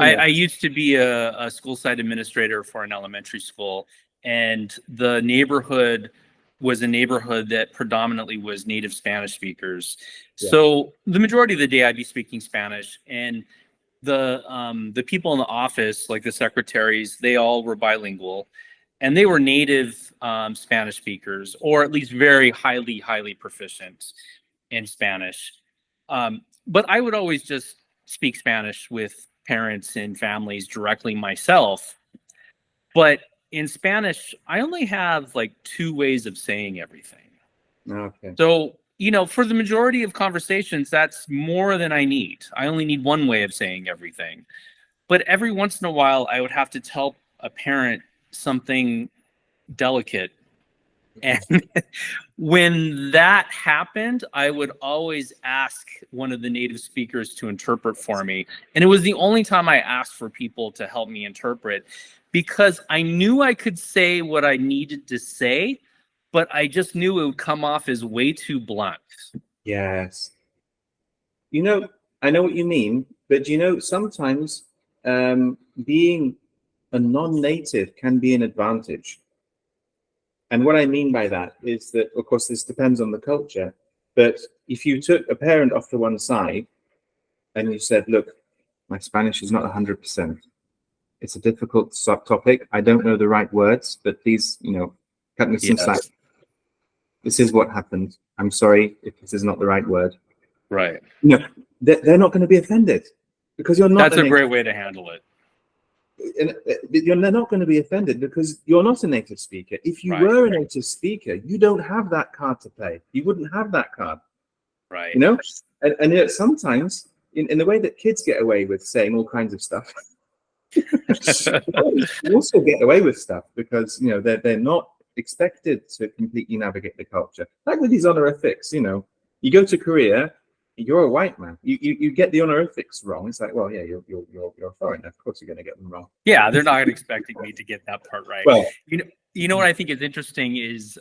I used to be a school site administrator for an elementary school, and the neighborhood was a neighborhood that predominantly was native Spanish speakers. Yeah. So the majority of the day I'd be speaking Spanish, and the people in the office, like the secretaries, they all were bilingual, and they were native Spanish speakers, or at least very highly proficient in Spanish. But I would always just speak Spanish with parents and families directly myself. But in Spanish, I only have like 2 ways of saying everything. Okay. So, you know, for the majority of conversations, that's more than I need. I only need 1 way of saying everything. But every once in a while, I would have to tell a parent something delicate. And when that happened, I would always ask one of the native speakers to interpret for me. And it was the only time I asked for people to help me interpret, because I knew I could say what I needed to say, but I just knew it would come off as way too blunt. Yes. You know, I know what you mean, but you know, sometimes being a non-native can be an advantage. And what I mean by that is that, of course, this depends on the culture, but if you took a parent off to one side and you said, look, my Spanish is not 100%. It's a difficult subtopic. I don't know the right words, but please, you know, cut me some slack. This is what happened. I'm sorry if this is not the right word. Right. You know, they're not going to be offended because you're not. That's a great way to handle it. And they're not going to be offended because you're not a native speaker. If you were a native speaker, you don't have that card to play. You wouldn't have that card. Right. You know, and you know, sometimes in the way that kids get away with saying all kinds of stuff, you also get away with stuff because, you know, they're not expected to completely navigate the culture. Like with these honorifics, you know, you go to Korea, you're a white man. You get the honorifics wrong. It's like, well, yeah, you're a foreigner. Of course, you're going to get them wrong. Yeah, they're not expecting me to get that part right. Well, you know what I think is interesting is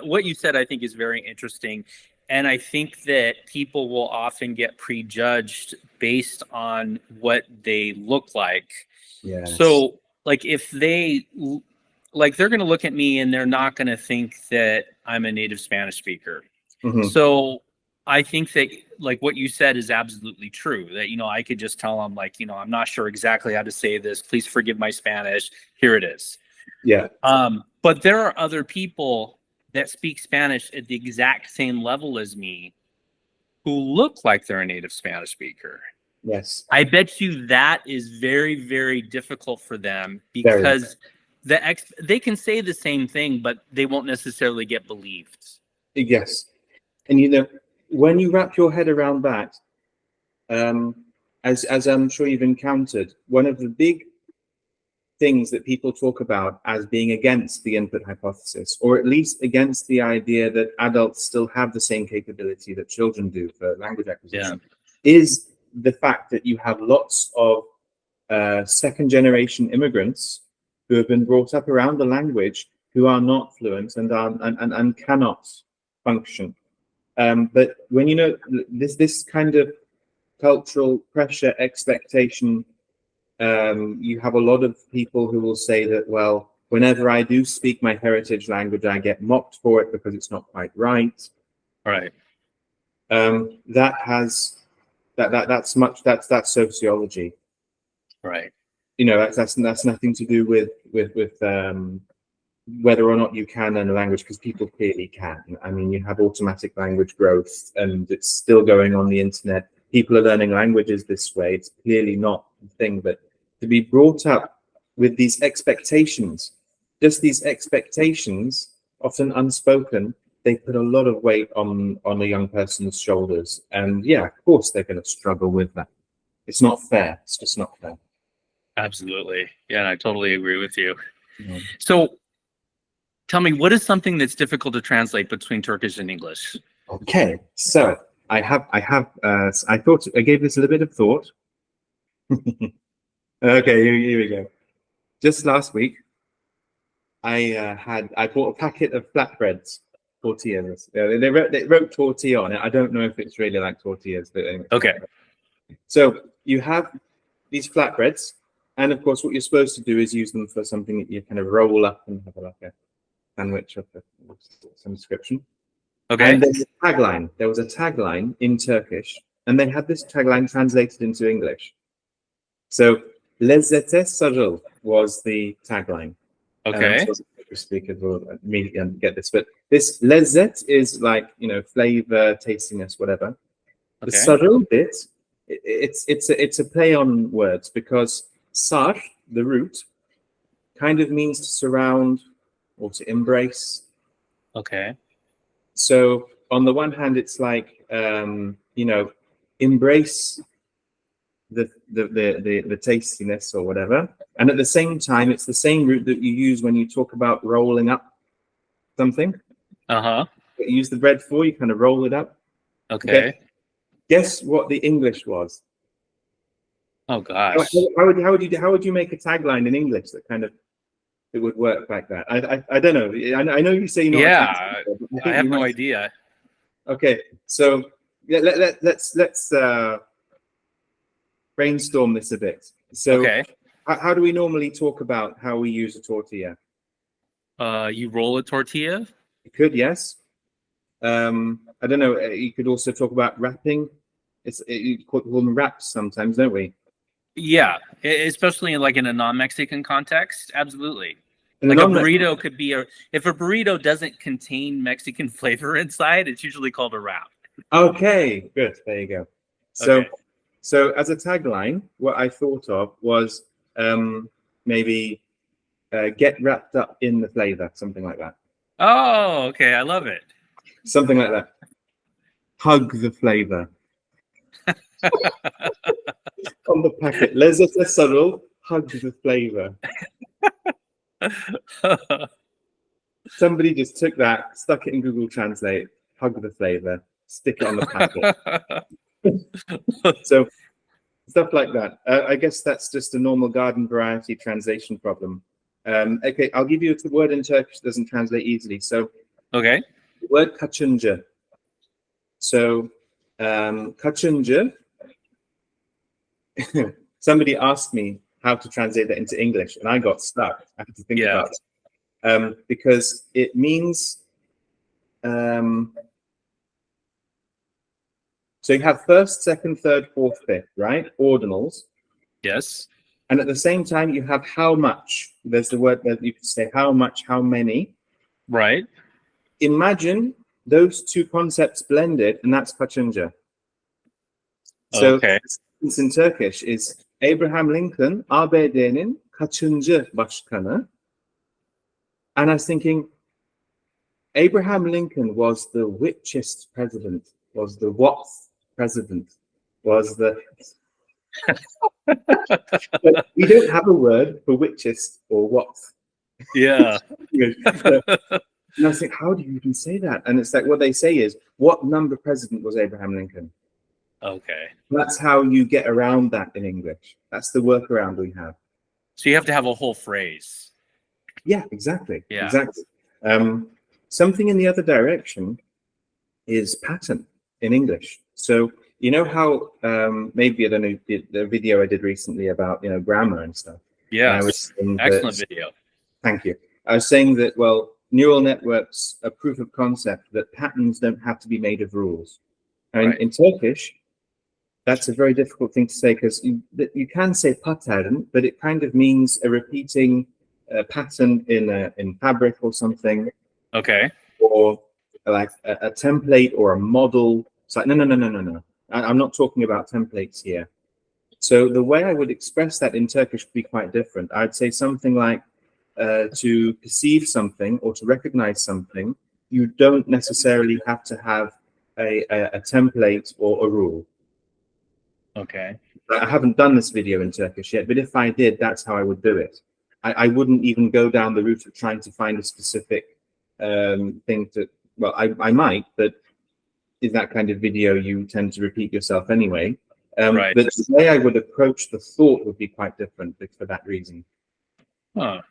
what you said. I think is very interesting, and I think that people will often get prejudged based on what they look like. Yes. So, like, if they they're going to look at me and they're not going to think that I'm a native Spanish speaker. Mm-hmm. So I think that, like, what you said is absolutely true, that, you know, I could just tell them, like, you know, I'm not sure exactly how to say this. Please forgive my Spanish. Here it is. Yeah. But there are other people that speak Spanish at the exact same level as me who look like they're a native Spanish speaker. Yes. I bet you that is very difficult for them because they can say the same thing, but they won't necessarily get believed. Yes. And, you know, when you wrap your head around that, as I'm sure you've encountered, one of the big things that people talk about as being against the input hypothesis, or at least against the idea that adults still have the same capability that children do for language acquisition, is the fact that you have lots of second-generation immigrants who have been brought up around the language who are not fluent and cannot function. But when, you know, this kind of cultural pressure, expectation, you have a lot of people who will say that, well, whenever I do speak my heritage language, I get mocked for it because it's not quite right. Right. That's sociology. Right. You know, that's nothing to do with whether or not you can learn a language, because people clearly can. I mean, you have automatic language growth, and it's still going on the internet. People are learning languages this way. It's clearly not the thing, but to be brought up with these expectations, just these expectations, often unspoken, they put a lot of weight on a young person's shoulders. And yeah, of course, they're going to struggle with that. It's not fair. It's just not fair. Absolutely. Yeah, I totally agree with you. Yeah. So tell me, what is something that's difficult to translate between Turkish and English? Okay, so I thought I gave this a little bit of thought. Okay, here we go. Just last week, I bought a packet of flatbreads, tortillas. They wrote tortilla on it. I don't know if it's really like tortillas, but anyway. Okay. So you have these flatbreads, and of course, what you're supposed to do is use them for something that you kind of roll up and have like a sandwich of some description. Okay. And there's a tagline. There was a tagline in Turkish, and they had this tagline translated into English. So "Lezzete sarıl" was the tagline. Okay. So Turkish speakers will immediately get this, but this lezzet is like, you know, flavor, tastiness, whatever. The Okay. sarıl bit, it's a play on words, because sar, the root, kind of means to surround or to embrace. Okay. So on the one hand, it's like, you know, embrace the tastiness or whatever, and at the same time, it's the same root that you use when you talk about rolling up something. Uh-huh. What you use the bread for, you kind of roll it up. Okay. Guess what the English was? Oh gosh. How would you make a tagline in English that kind of it would work like that? I don't know. I know you say you know. Yeah, but I have no idea. Okay, so yeah, let's brainstorm this a bit. So, Okay. how do we normally talk about how we use a tortilla? You roll a tortilla? You could, yes. I don't know. You could also talk about wrapping. You call them wraps sometimes, don't we? Yeah, especially in a non-Mexican context. Absolutely. And Like a burrito could be if a burrito doesn't contain Mexican flavor inside, it's usually called a wrap. Okay, good. There you go. So, Okay. so as a tagline, what I thought of was maybe get wrapped up in the flavor, something like that. Oh, okay. I love it. Something like that. Hug the flavor. On the packet, lezzete sarıl, hug the flavor. Somebody just took that, stuck it in Google Translate, hug the flavor, stick it on the packet. So stuff like that. I guess that's just a normal garden variety translation problem. Okay, I'll give you a word in Turkish that doesn't translate easily. So Okay. the word kaçıncı. So kaçıncı. Somebody asked me how to translate that into English, and I got stuck. I had to think about it. Because it means so you have first, second, third, fourth, fifth, right? Ordinals. Yes. And at the same time, you have how much. There's the word that you could say how much, how many. Right. Imagine those two concepts blended, and that's kaçıncı. So Okay. in Turkish is Abraham Lincoln, ABD'nin kaçıncı başkanı? And I was thinking, Abraham Lincoln was the whichest president, was the what president, was the... But we don't have a word for whichest or what. Yeah. And I was like, how do you even say that? And it's like, what they say is, what number president was Abraham Lincoln? Okay. That's how you get around that in English. That's the workaround we have. So you have to have a whole phrase. Yeah, exactly. Yeah. Exactly. Something in the other direction is pattern in English. So you know how maybe I don't know the video I did recently about grammar and stuff. Yeah. Excellent video. Thank you. I was saying that neural networks are proof of concept that patterns don't have to be made of rules. And in Turkish, that's a very difficult thing to say because you can say pattern, but it kind of means a repeating pattern in fabric or something. Okay. Or like a template or a model. It's like, no. I'm not talking about templates here. So the way I would express that in Turkish would be quite different. I'd say something like to perceive something or to recognize something, you don't necessarily have to have a template or a rule. Okay. I haven't done this video in Turkish yet, but if I did, that's how I would do it. I wouldn't even go down the route of trying to find a specific thing to, well, I might, but in that kind of video, you tend to repeat yourself anyway. Right. But the way I would approach the thought would be quite different for that reason. Huh.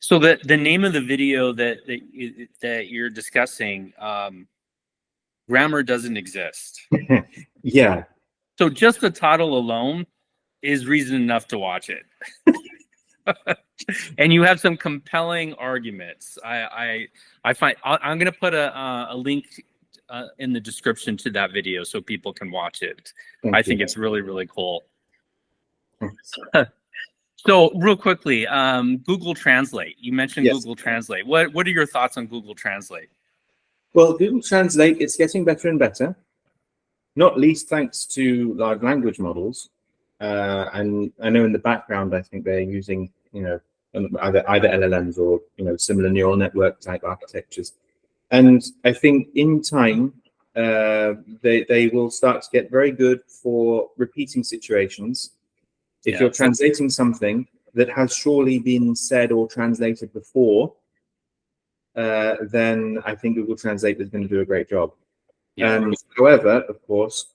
So the name of the video that you're discussing, grammar doesn't exist. Yeah. So just the title alone is reason enough to watch it. And you have some compelling arguments. I find I'm going to put a link in the description to that video so people can watch it. I think it's really, really cool. So real quickly, Google Translate. You mentioned Google Translate. What are your thoughts on Google Translate? Well, Google Translate, it's getting better and better, not least thanks to large language models. And I know in the background, I think they're using, either LLMs or, similar neural network type architectures. And I think in time, they will start to get very good for repeating situations. If you're translating something that has surely been said or translated before, then I think Google Translate is going to do a great job. However, of course,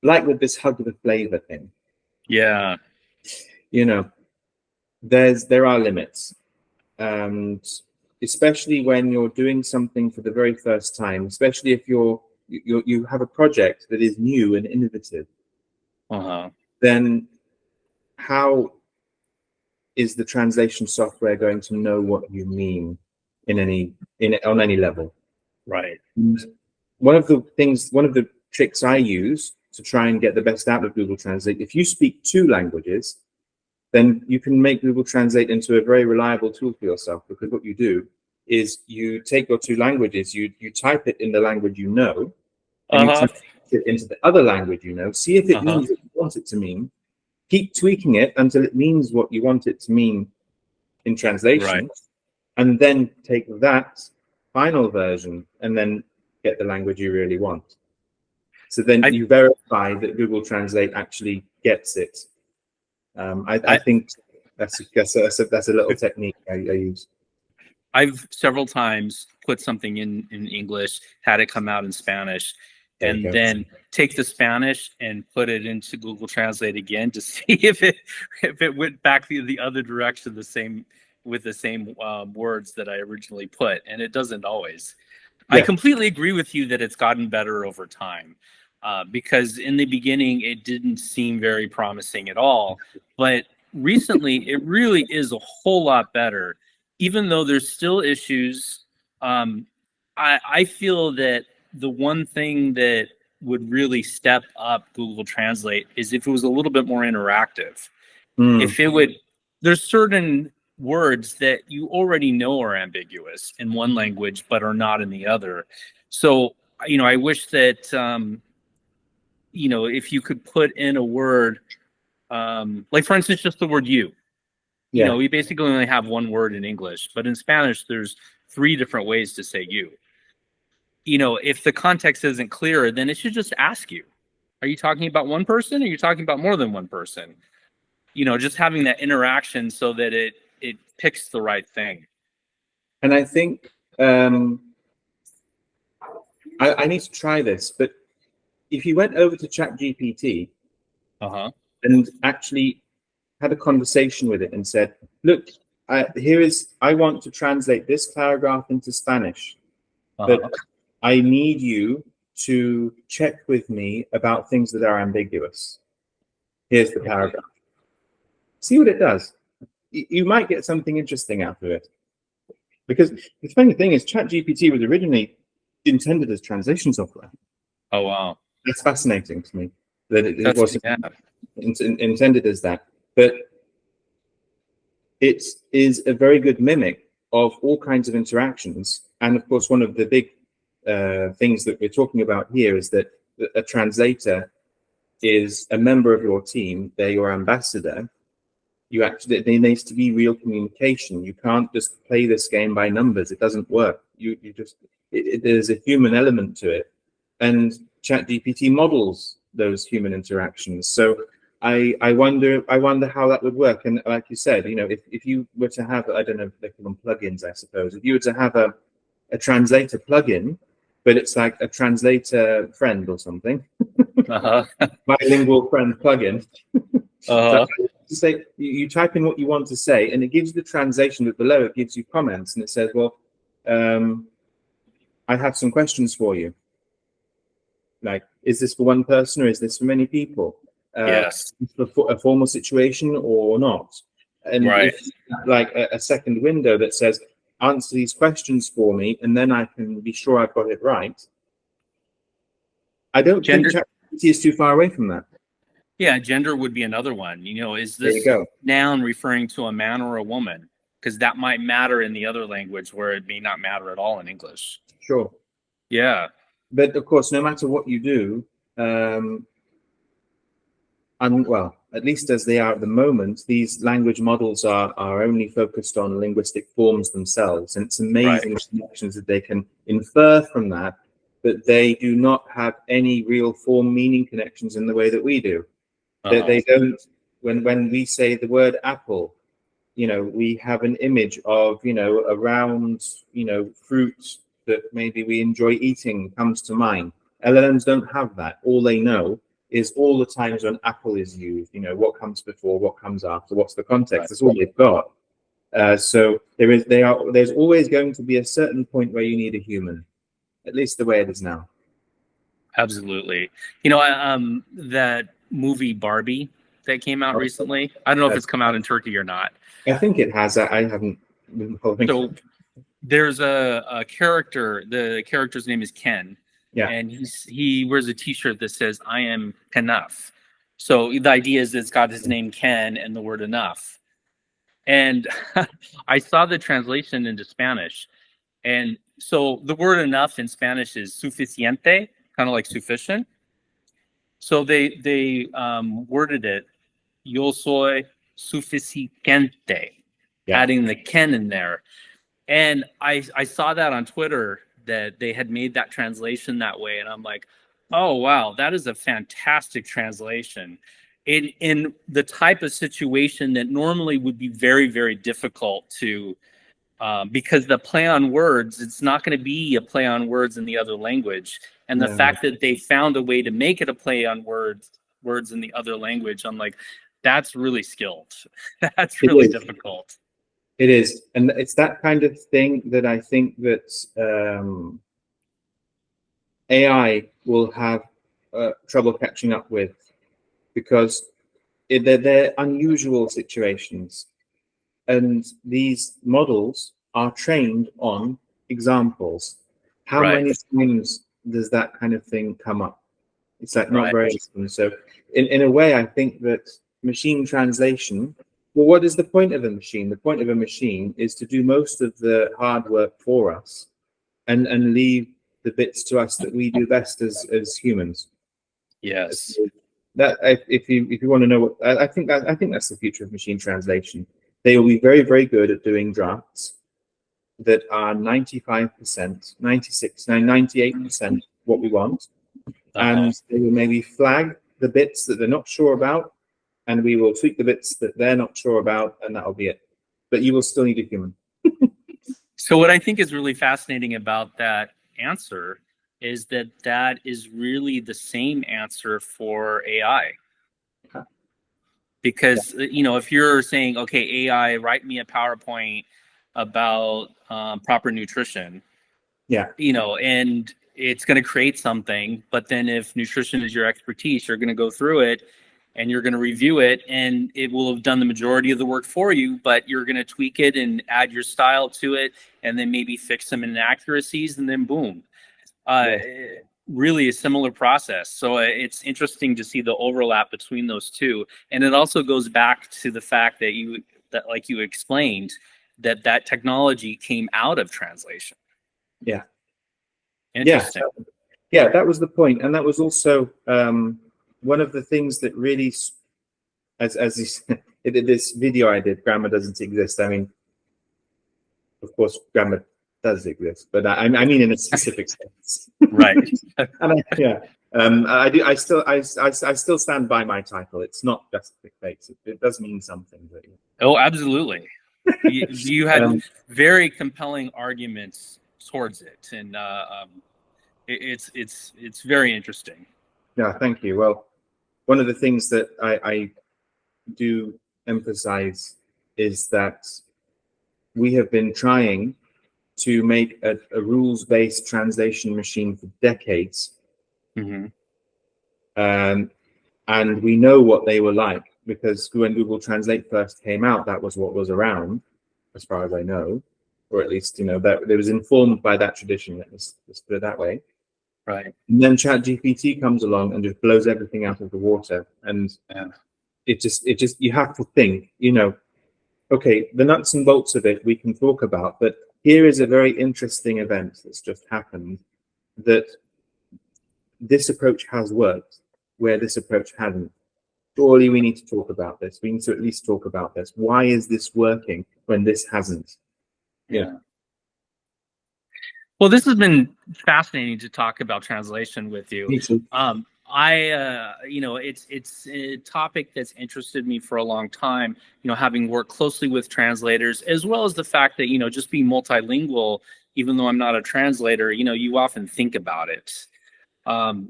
like with this hug the flavor thing, there are limits, and especially when you're doing something for the very first time, especially if you have a project that is new and innovative, then how is the translation software going to know what you mean on any level? Right. One of the tricks I use to try and get the best out of Google Translate, if you speak 2 languages, then you can make Google Translate into a very reliable tool for yourself, because what you do is you take your 2 languages, you type it in the language you know, and you type it into the other language you know, see if it means what you want it to mean, keep tweaking it until it means what you want it to mean in translation, and then take that final version and then get the language you really want. So then you verify that Google Translate actually gets it. I think that's a little technique I use. I've several times put something in English, had it come out in Spanish, and then take the Spanish and put it into Google Translate again to see if it went back the other direction with the same words that I originally put, and it doesn't always. I completely agree with you that it's gotten better over time, because in the beginning it didn't seem very promising at all, but recently it really is a whole lot better, even though there's still issues. I feel that the one thing that would really step up Google Translate is if it was a little bit more interactive. If it would, there's certain words that you already know are ambiguous in one language but are not in the other. So, I wish that, if you could put in a word, like for instance, just the word you. We basically only have one word in English, but in Spanish, there's 3 different ways to say you. If the context isn't clear, then it should just ask you, are you talking about one person? Or are you talking about more than one person? Just having that interaction so that it picks the right thing. And I think I need to try this, but if you went over to ChatGPT and actually had a conversation with it and said, look, I want to translate this paragraph into Spanish, but I need you to check with me about things that are ambiguous. Here's the paragraph. See what it does. You might get something interesting out of it. Because the funny thing is, ChatGPT was originally intended as translation software. Oh, wow. That's fascinating to me, that it wasn't intended as that. But it is a very good mimic of all kinds of interactions. And of course, one of the big things that we're talking about here is that a translator is a member of your team. They're your ambassador. There needs to be real communication. You can't just play this game by numbers. It doesn't work. There's a human element to it, and ChatGPT models those human interactions. So I wonder how that would work. And like you said, if you were to have, I don't know, they call them plugins, I suppose. If you were to have a translator plugin, but it's like a translator friend or something, bilingual friend plugin. to say, you type in what you want to say, and it gives you the translation, but below it gives you comments, and it says, well, I have some questions for you. Like, is this for one person or is this for many people? Yes. For a formal situation or not? And Right. if like a second window that says, answer these questions for me, and then I can be sure I've got it right. I don't think ChatGPT is too far away from that. Yeah, gender would be another one. You know, is There this you go. noun referring to a man or a woman? Because that might matter in the other language where it may not matter at all in English. Sure. Yeah. But of course, no matter what you do, well, at least as they are at the moment, these language models are only focused on linguistic forms themselves. And it's amazing the connections that they can infer from that, but they do not have any real form meaning connections in the way that we do. They don't, when we say the word apple, you know, we have an image of, you know, a round, you know, fruit that maybe we enjoy eating comes to mind. LLMs don't have that. All they know is all the times when apple is used, you know, what comes before, what comes after, what's the context. That's all they've got. So there's always going to be a certain point where you need a human, at least the way it is now. Absolutely. You know, that movie Barbie that came out recently, I don't know if it's come out in Turkey or not. I think it has. I haven't been following. So there's a character, the character's name is Ken. Yeah. And he wears a t-shirt that says, I am enough. So the idea is it's got his name Ken and the word enough. And I saw the translation into Spanish. And so the word enough in Spanish is suficiente, kind of like sufficient. So they worded it, yo soy suficiente, adding the Ken in there. And I saw that on Twitter that they had made that translation that way. And I'm like, oh, wow, that is a fantastic translation. In the type of situation that normally would be very, very difficult to, because the play on words, it's not going to be a play on words in the other language. And the fact that they found a way to make it a play on words in the other language, I'm like, that's really skilled. That's really difficult. It is, and it's that kind of thing that I think that AI will have trouble catching up with, because they're unusual situations, and these models are trained on examples. How many times does that kind of thing come up? It's like not very often. So in a way, I think that machine translation, well, what is the point of a machine? The point of a machine is to do most of the hard work for us and leave the bits to us that we do best as humans. Yes. That if you want to know what I think that's the future of machine translation. They will be very, very good at doing drafts that are 95%, 96, 98% what we want. And they will maybe flag the bits that they're not sure about, and we will tweak the bits that they're not sure about, and that'll be it. But you will still need a human. So what I think is really fascinating about that answer is that that is really the same answer for AI. Because, you know, if you're saying, okay, AI, write me a PowerPoint about proper nutrition, you know, and it's going to create something. But then if nutrition is your expertise, you're going to go through it and you're going to review it, and it will have done the majority of the work for you, but you're going to tweak it and add your style to it, and then maybe fix some inaccuracies, and then boom. Really a similar process. So it's interesting to see the overlap between those two. And it also goes back to the fact that like you explained, that technology came out of translation. Yeah. Interesting. Yeah, that was the point. And that was also one of the things that really, as this video I did, grammar doesn't exist. I mean, of course, grammar does exist, but I mean in a specific sense. Right. And I still stand by my title. It's not just clickbait. It does mean something. But, Oh, absolutely. You had very compelling arguments towards it, and it's very interesting. Yeah, thank you. Well, one of the things that I do emphasize is that we have been trying to make a rules-based translation machine for decades. And we know what they were like, because when Google Translate first came out, that was what was around, as far as I know, or at least, you know, that it was informed by that tradition. Let's put it that way. Right. And then ChatGPT comes along and just blows everything out of the water. And it just, you have to think, you know, okay, the nuts and bolts of it we can talk about, but here is a very interesting event that's just happened, that this approach has worked where this approach hasn't. Surely we need to talk about this. We need to at least talk about this. Why is this working when this hasn't? Yeah. Well, this has been fascinating to talk about translation with you. Me too. You know, it's a topic that's interested me for a long time, you know, having worked closely with translators, as well as the fact that, you know, just being multilingual, even though I'm not a translator, you know, you often think about it.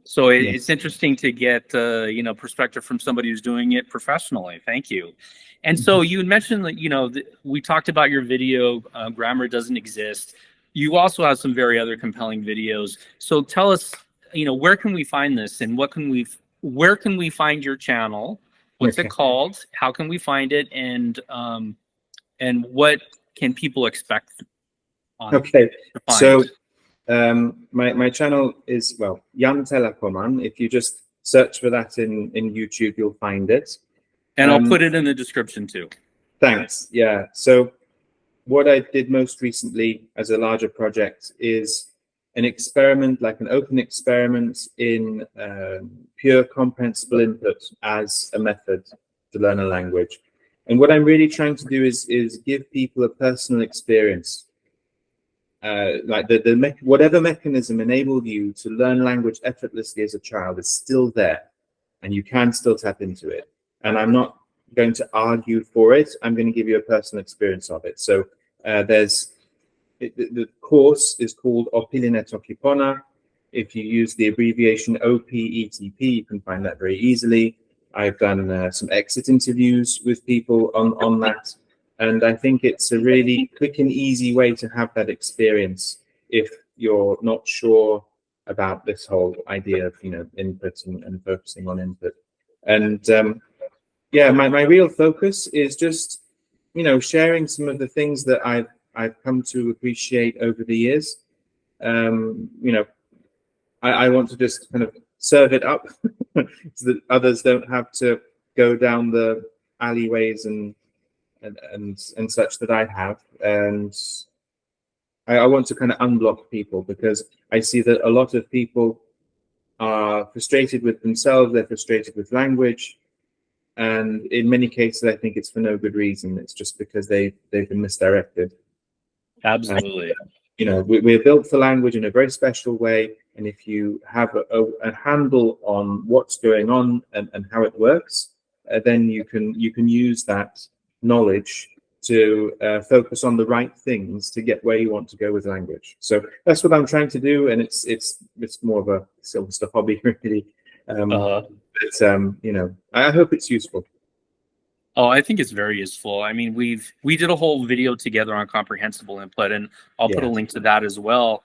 So it's interesting to get, you know, perspective from somebody who's doing it professionally. Thank you. And so you mentioned that, you know, we talked about your video, Grammar Doesn't Exist. You also have some very other compelling videos. So tell us, you know, where can we find this, and where can we find your channel? What's it called? How can we find it? And what can people expect on Okay, so my channel is, well, Jan Telekoman. If you just search for that in YouTube, you'll find it. And I'll put it in the description too. Thanks. Yeah. So what I did most recently as a larger project is an experiment, like an open experiment in pure comprehensible input as a method to learn a language. And what I'm really trying to do is give people a personal experience. Like whatever mechanism enabled you to learn language effortlessly as a child is still there, and you can still tap into it. And I'm not going to argue for it. I'm going to give you a personal experience of it. So the course is called Opiline Tokipona. If you use the abbreviation OPETP, you can find that very easily. I've done some exit interviews with people on that. And I think it's a really quick and easy way to have that experience if you're not sure about this whole idea of, you know, input and focusing on input. And yeah, my real focus is just, you know, sharing some of the things that I've come to appreciate over the years. You know, I want to just kind of serve it up so that others don't have to go down the alleyways and such that I have. And I want to kind of unblock people, because I see that a lot of people are frustrated with themselves, they're frustrated with language, and in many cases I think it's for no good reason. It's just because they've been misdirected. Absolutely. You know, we're built for language in a very special way, and if you have a handle on what's going on and how it works, then you can use that knowledge to focus on the right things to get where you want to go with language. So that's what I'm trying to do, and it's more of a just a hobby, really. But you know, I hope it's useful. Oh, I think it's very useful. I mean, we did a whole video together on comprehensible input, and I'll put a link to that as well.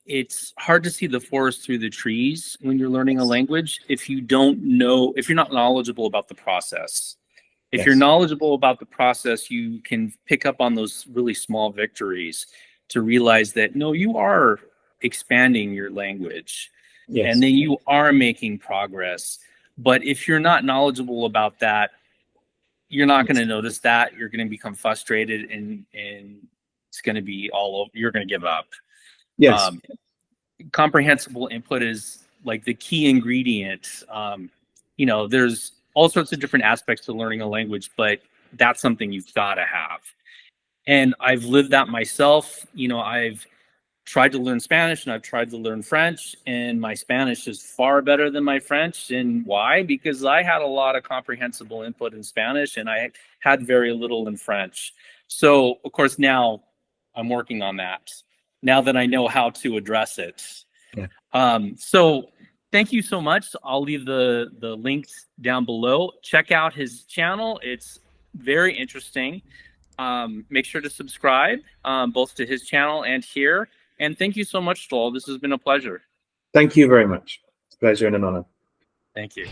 It's hard to see the forest through the trees when you're learning a language if you don't know, if you're not knowledgeable about the process. If you're knowledgeable about the process, you can pick up on those really small victories to realize that, no, you are expanding your language, and then you are making progress. But if you're not knowledgeable about that, you're not going to notice that. You're going to become frustrated, and it's going to be all over. You're going to give up. Comprehensible input is like the key ingredient. You know, there's all sorts of different aspects to learning a language, but that's something you've got to have. And I've lived that myself. You know, I've tried to learn Spanish and I've tried to learn French, and my Spanish is far better than my French. And why? Because I had a lot of comprehensible input in Spanish and I had very little in French. So of course now I'm working on that, now that I know how to address it. So thank you so much. I'll leave the links down below. Check out his channel. It's very interesting. Make sure to subscribe both to his channel and here. And thank you so much, Stoll. This has been a pleasure. Thank you very much. It's a pleasure and an honor. Thank you.